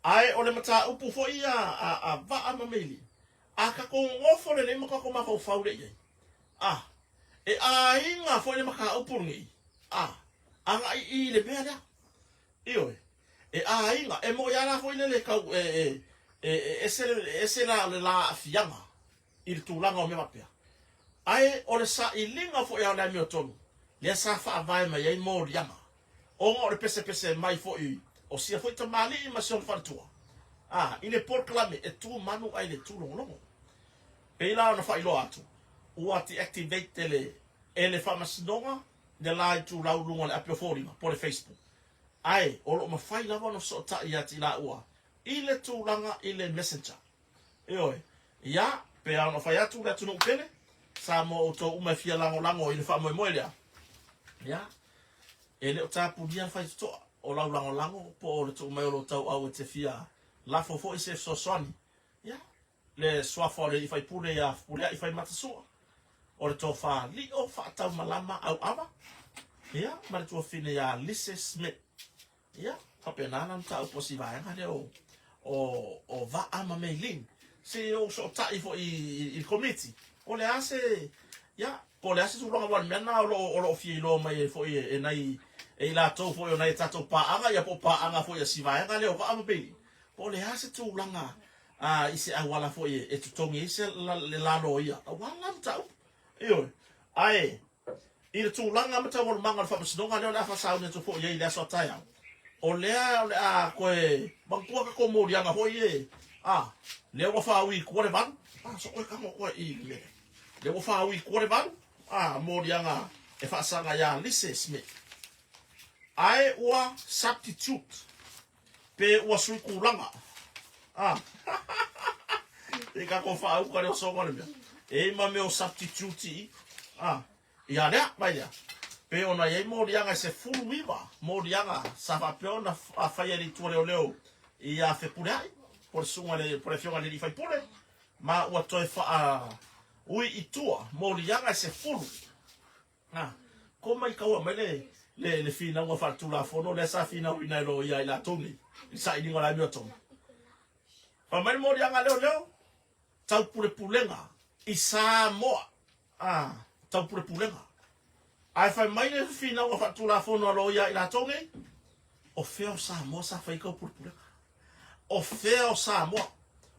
ai o le mata upu fo ia a va a mameli aka ko ngofo le mo ka ko ma fo faule ye e a inga fo le maka upu ngi anga i le bela e a inga e mo ya la fo le ka ese la fianga il tu langa o me mapea ai o le sa ilinga fo ya la mi o tonu le sa fa vai ma ye mo riama o ngo le pese mai fo i o sia foi tamali ma son fantua ile por clame e tu manu ai le tu longo pe la na fa ilo atu o ati activate ele fa masnonga de la tu la lunga le apio forima por Facebook ai o lo ma fai la no so ta ia ti la ua ile tu langa ile messenger ya pe ana fa ya tu la tu no pele sa mo to uma fia lango ile fa mo ile ya ele o tapu dia fa to o lango po le to mai o tau au te fia la fo ise so soni ya le soa fo le fai pule ya pule i fai mata so o le to fa li o fa tau malama au ava ya ma le to fine ya lise smith ya fa penana ta o posiva ya le o va ama mailing se o so ta i fo i committee o le ase ya po le ase suronga wan mena o lo fi lo mai fo e nai e la to fo nai tato pa anga ya po pa anga fo ya siva ya le o va ama be po le ase tu langa ise a wala fo e tu tongi ise le la lo ia wala ta io ai il tu langa mata wal manga fa snonga le fa sa ne tu fo ye le so ta ya o le a ko e bangkua ka ko mo dianga fo ye le wa fa wi ko le ban so ko ka mo ko i le wa fa wi ko le ban mo dianga e fa sanga ya lise smith ai wa substitute pe wa sui kulanga e ka ko fa ko le so ko le e ma me o substitute ia le ba ia pe ona ye mo dianga se full wiva mo dianga sa va pe ona a fa ye tu le leo ia fe pulai por sunga le por fiona le fai pule ma wa to fa ui itua mo dianga se full como i ka wa mele le fina wa fa tu la fono le sa fina wi na lo ia la toni sa i ngola mi otom pa mai mo dianga leo tau pulenga i sa mo tau pulenga ai fai mai le fina wa fa tu la fono lo ia la toni o feo sa mo sa fai ka pulenga o feo sa mo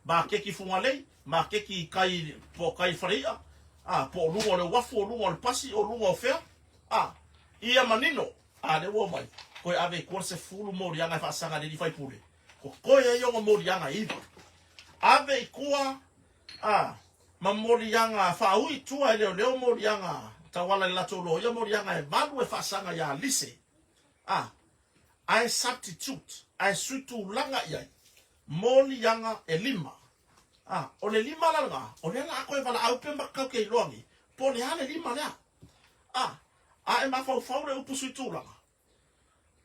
ba ke ki funga lei ma ke ki kai po kai faria po lungo le wafo lungo le pasi o lungo feo ia manino le wo mai ko ave ko se fulu mo rianga fa sanga de fai pule ko ye yo mo rianga iva ave kuwa ma mo rianga fa ui tua le mo rianga tawala la tolo yo mo rianga e valu e fa sanga ya lise I substitute I sutu langa ia mo rianga e lima o le lima langa o le la ko e vala au pe makau ke longi po le ale lima la e ma fa le upu sutu langa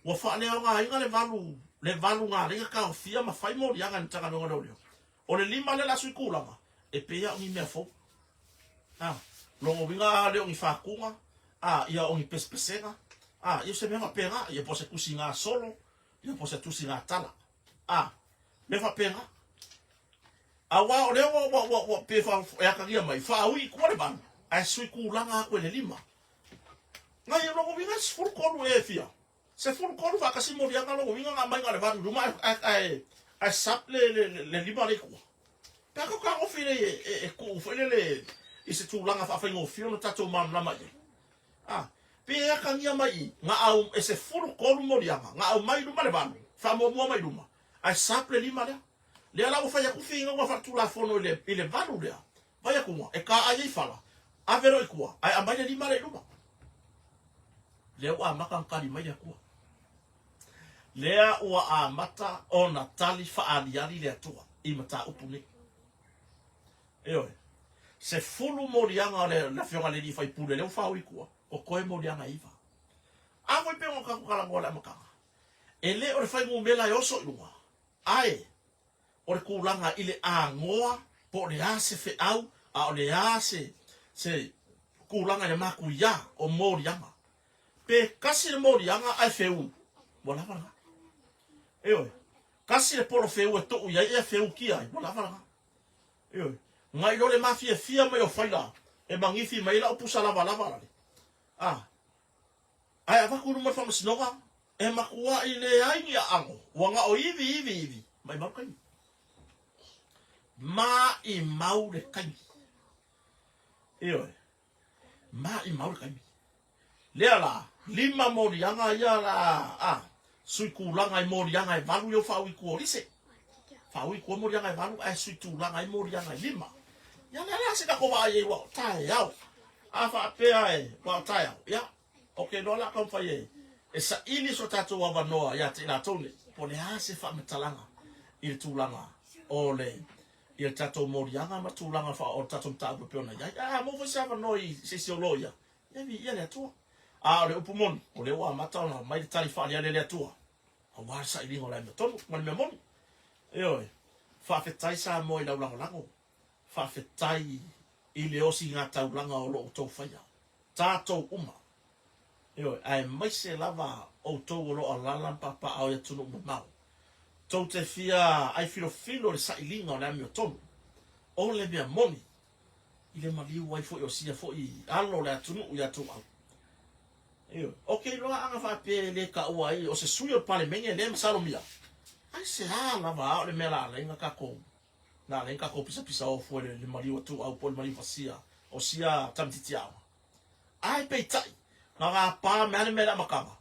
wa fa le nga inga le valu nga le ka fia ma fai mo rianga ntanga no ngolo o le lima le la suiku langa e pe ya ngi me fo lo vinga le ngi fa kunga ia ngi pespesenga ia se me fa pega ia po se kusinga solo ia po se tusinga tala me fa pega awa o le wa pe fa ya ka ia mai fa ui ko le ban ai suiku langa ko le lima ngai lo vinga ful ko e fia se ful ko va kasi mo rianga lo vinga nga mai nga le van ruma ai sap le lima le ko pa ko ka o file e ko file le i se tu langa fa fa ngo fio no tato mam la mai pe ya ka ngia mai nga au e se ful ko mo rianga nga au mai ruma le van fa mo mai ruma ai sap le lima le ala o fa ya ku finga wa fa tu la fono ile valu le vai ku mo e ka ai fala a vero i ku ai amai le lima le ruma le wa maka kali mai ya ku lea ua a mata o na tali faaliari le atua i mata upuni eoi se fulu morianga le na fionga le fai pule le fa kua o koe morianga iva a foi pe o ka kala ngola makanga ele o fai mo mela yo so lua ai o kulanga ile a ngoa po le ase fe au o le ase se kulanga le maku ya o morianga pe kasi le morianga ai feu bona bona eoi kasi le polo feu e to ia e feu kia bona bona eoi ngai lo le mafia fia mai o faila e mangifi mai la opusa lava lava ai ava ku no fa masnoga e makua ile ai ni ango wanga o ivi mai makai ma i maure kai eoi ma i maure kai le ala lima morianga ia la sui kulanga i morianga i valu yo fa wi ku rise fa wi ku morianga i valu ai sui tulanga i morianga i lima ya la se ka ko va ye wa tai yao afa pe ai wa tai yao ya okay no la kom fa ye esa ili so tatu wa vanoa ya tina tone po le ase fa metalanga i tulanga ole ia tatou morianga ma tulanga fa o tatou tapu pe ona ia mo fa sa noi se se loia ia vi ia le atua a le upumon o le wa mata ona mai le tali fa le atua a wa sa ili ngola me tonu ma me mon oi fa fetai sa mo i lango fa fetai i le osi ngā taulanga o lo tau whaia tatou uma oi ai mai se lava o tau o lo alalan papa au ia tunu mau tau te fia ai filo le sa ilinga o le ami o tonu o le mea moni i le maliu wai fo i o sia fo i alo le atunu i atu au ok loa anga fa pe le ka ua i o se sui o pale menge le masalo mia ai se lava o le mea la lenga kako na lenga kako pisa o fo le maliu atu au po le maliu fasia o sia tamtiti awa ai peitai nga pa mea mea makanga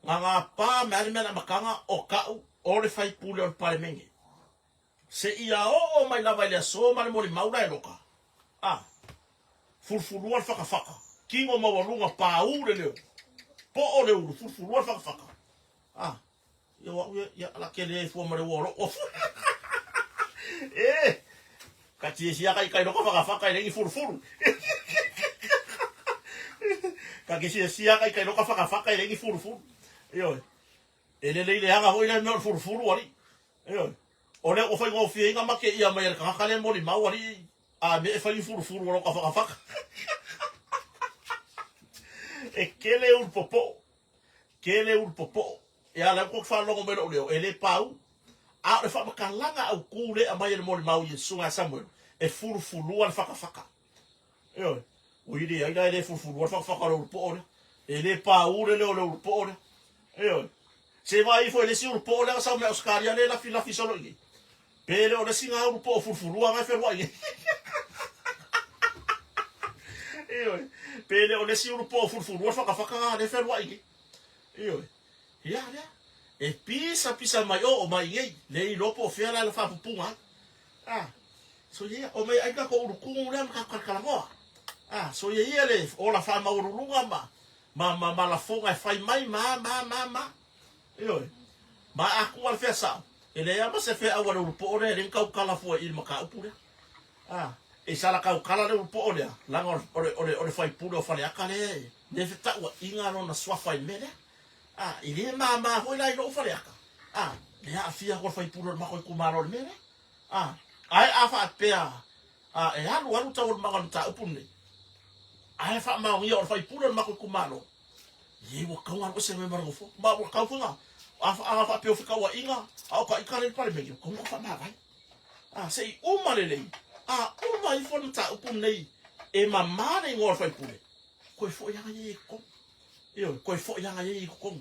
nga pa mea makanga o kau o le fai pule o pale menge se ia o mai lava ile so mali mori maura e loka furfuru al faka kingo mawalunga pa ure leo po o le uru furfuru al faka ya la kele fu mare woro kati sia kai loka faka ile furfuru kaki sia kai loka faka ile furfuru yo ele le hanga ho ile no furfuru wari yo ole o fai ngo fi nga make ia mai ka kale mori mawari a me fai furu ro ka fa e kele ul popo e ala ko fa lo ngomelo leo ele pau a le fa ka langa au kule a mai mori mau yesu nga samuel e furu al fa yo o ide ai dai le furu al fa ro po ele pau le lo po yo se vai foi le si ul po le sa me oscaria le la fi solo i pele o le singa o po furfurua ngai ferwa i pele o le si o po furfurua faka le ferwa i ya e pisa mai o mai ye le lopo fera la fa pupunga so ye o mai ai ka ko uruku le ka kala mo so ye le o la fa ma urunga ma la fonga fai mai ma ma aku al fesa ele ya ma se fe awa le po ore le kau kala fo il maka upure e sala kau kala le po ore la ore fai puro fa le akale ne feta wa inga no na swa fai mele ile ma ho la no fa le aka le a fia ko fai puro ma ko kumaro le mele ai afa pea e alu ta o ma ta upune ai fa ma o fai puro ma ko kumaro ye wo kau an o se me margo fo ma wo kau funga afa pe fika wa inga au ka ikale pale me ko mo fa ma vai sei o malele o mai fo ta upun nei e mama nei ngor fai pule ko fo ya ye ko ko fo ya ye ko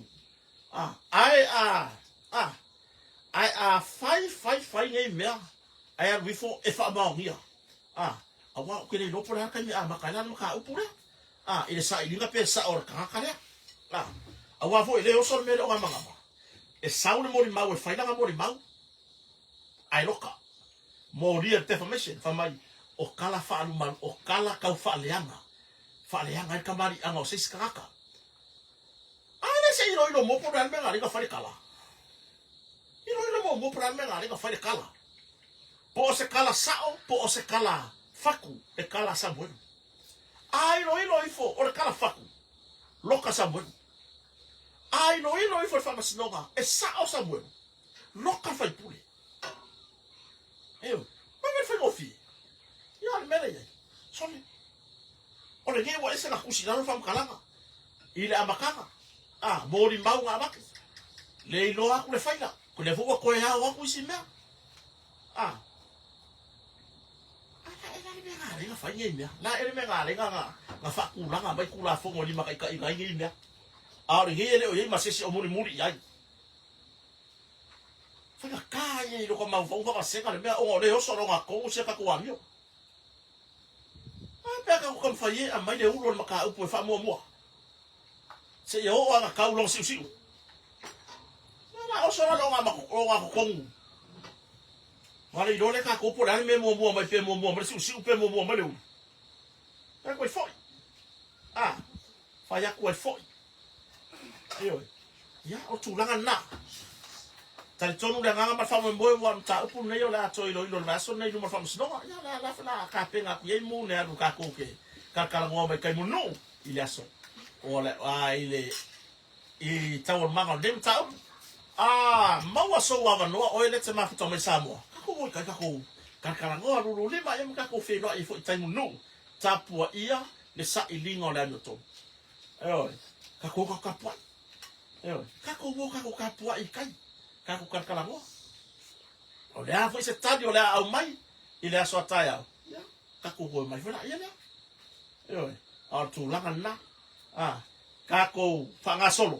ai fai nei me ai we fo e fa ma hia awa ko nei no pora ka mi makala no ka upura ile sa ilinga pe sa or ka kale awa fo ile o sol me o mama e saule mori mau e failanga mori mau ai loka mori e defamation fa mai o kala fa aluman o kala kau fa leanga e kamari anga o seis kaka ai se iro mo po dan menga ringa fa kala iro mo po dan menga ringa fa kala po se kala sao po se kala faku e kala samuel ai iro ifo o kala faku loka samuel ai no ifo fa masinoga e sa o samuel loka fai pule ma me fai ofi ya le mele ye sole o le ngewa ese na kusi na fa mkalanga ile amakanga mori mau nga baki le ilo aku le faila ko le fuwa ko ya wa kusi me le fa nye me la ele me nga nga fa kulanga mai kula fongo lima kai kai ngai me ari hele o ye masesi o muri ai faka kai lo ko ma fo ka se ka le o le o so nga ko se ka ko amio pe ka ko fa ye a mai le ulo maka upo fa mo se yo nga ka ulo si na o so lo nga ma ko wala i le ka ko po la me mo mai pe mo si pe mo ma le e ko foi fa ya ko foi ya o tulanga na tali tonu le nganga ma fa mo mo wa ta upu nei o la to ilo na so nei mo fa mo sino ya la ka penga ku ye mu ne alu ka ko ke ka ka ngo me kai mu no ile aso o le ile I tau manga dem tau maua so wa no o ele te ma futa me samo kako ka ngo alu le ma em ka ko fe no I fo tai mu no tapua ia le sa ilinga le no to kako ka pa kako ka pa I kai kako ka ngo o le a fo se tadio le au mai ile aso ataya kako ko mai fona ia le tu langa na kako fanga solo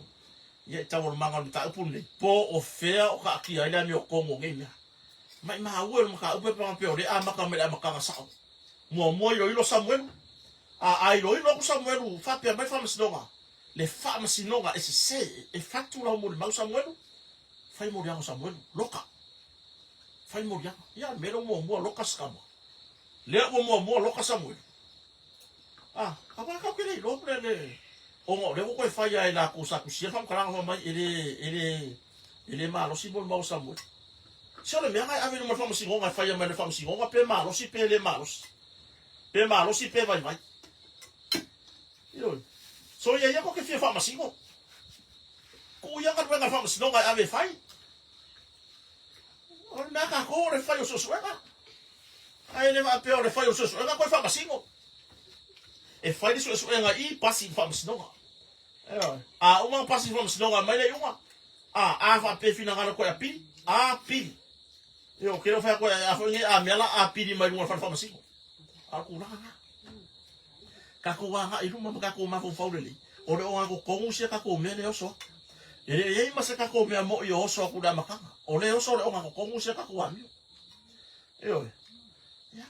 ye tawor manga ta upune po o fea o ka ki ai mi o kongo ngenga mai ma wel ma ka upe pa pe o de maka me maka sa mo ilo Samuel ai lo Samuel fa pe mai fa masnonga le fa masnonga e se e fatu la mo ma Samuel fai mo dia Samuel loka fai mo dia ya mero mo loka skama le mo loka Samuel apa ka kile lo le o le ko fai ai la ko sa ku sia fam kala ho mai ele ma lo si bon ma Samuel se le mea ave no fam si ngonga fai mai fam si ngonga pe ma lo si pe le ma lo si pe vai yo so ye ko ke fia fam si ngo ko ya ka venga fam si ngonga ave fai o na ka ko le fai o so suega ai le va pe o le fai o so suega ko fam si ngo e fai di suega I pasi fam si ngonga uma pasi fam si ngonga mai le uma fa pe fina ngalo ko ya pi pi yo kero fa ko ya fo ngi mela pi di mai ngol fam si aku la ka ko wa I ruma ka ko ma fo fa le o le o ko ko musia ka ko me le oso e ma se ka ko me mo yo oso ku da makanga o le oso le o ko musia ka ko wa mi yo ya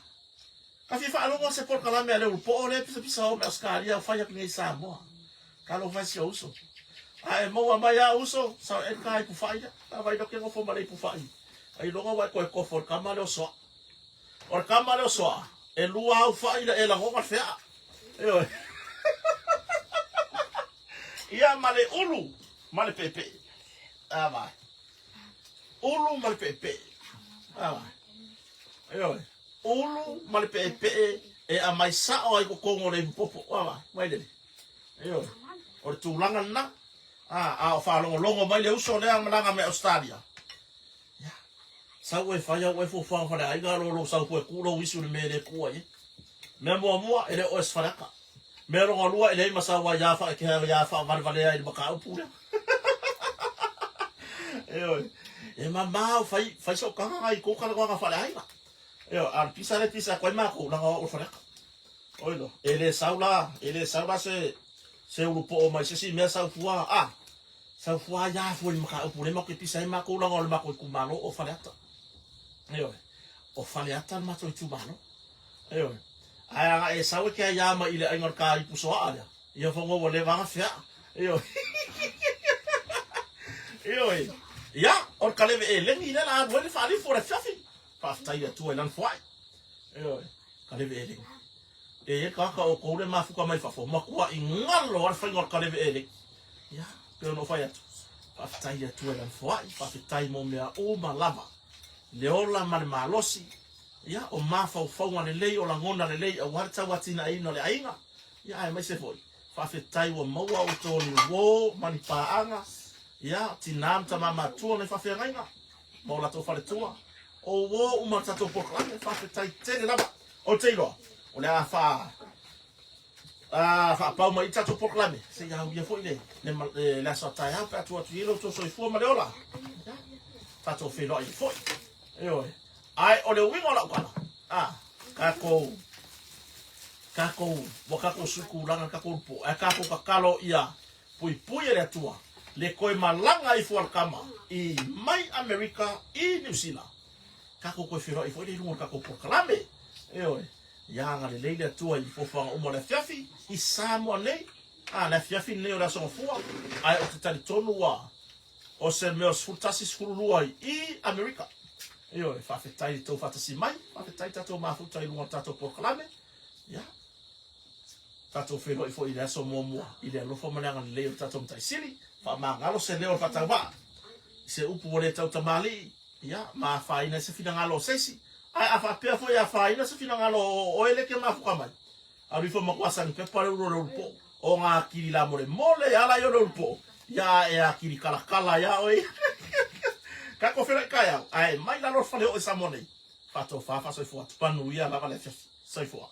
ka fi fa lo se por kala me le o po le pisa o mascaria fa ya ni sa mo ka lo fa si oso ai mo ma ya uso sa e kai pu fa ya vai do ke ngo fo ma le pu fa ai lo wa ko for kamale oso or kamale oso e lua au fa ila e la ngo fa yo ia male ulu male pepe vai ulu male pepe vai yo ulu male pepe e a mai sa o ai ko kongo le popo vai mai le yo o tu langa na fa longo mai le uso le langa me Australia ya sa we fa ya we fo fa ai ga lo sa ko ku lo wisu me le ku ai me mo ele o sfaraka me ro ngolua ele masa wa ya fa ke ya fa vale ai baka upura e mama fai so ka ai ko ka ga fa ai al pisa ko ma ko la o faraka oilo ele saula se upo mai se me sa fua ya fo ni maka upura ma ke pisa ma ko la ngol ma ko ku malo o faraka o faraka ma to tu malo ai e sawe ke ya ma ile ai ngor ka I puso ala ia fo ngo le va fa ya or kale le ni la bo le fa li fo fafi fa ta ia tu elan fo kale le e ka o ko le ma fu ka mai fa fo ma ko I ngalo or fa ngor kale le ya pe no fa ya fa ta ia tu elan fo fa ta mo me o ma lava le ola ma losi ya o ma fa le lei o la ngona le lei o warta watina ino le ainga ya ai mai se foi fa tai wo mo wa to ni wo mani pa anga ya tinam ta mama tu le fa ngainga mo la to fa le tua o wo uma ta to por la fa tai te la o te lo o la fa pa mai ta to por la me se ya u foi le la sa ta ya pa tu ilo to so fu ma le ola ta to fe lo I foi ai o le wingo la kala kako mo kako suku langa kako po kako kakalo ia pui le tua le koi malanga I fual kama I mai America I New Zealand kako ko firo I foi le lungo kako por kalame ya nga le leile tua I fofa o mo le fiafi I samo nei le fiafi nei o la so fua ai o te tali tonu wa o se meos futasi skurulua I America fa fetai to fa si mai fa fetai tato ma futa I lunga tato por kalame ya tato fero I fo I so mo I le lo fo malanga le tato mtai sili fa ma ngalo se le o fa tawa se upu o le tau tamali ia ma faina se fina ngalo sesi ai afa pe fo ia faina se fina ngalo o ele ke mafuka mai ari fo makwasa ni pe pare ro po o nga kiri la mole ala yo ro po ya e a kiri kala ya oi ka ko fere kaya ai mai la lo fale o samone fato fa soi fo panu ia la vale soi fo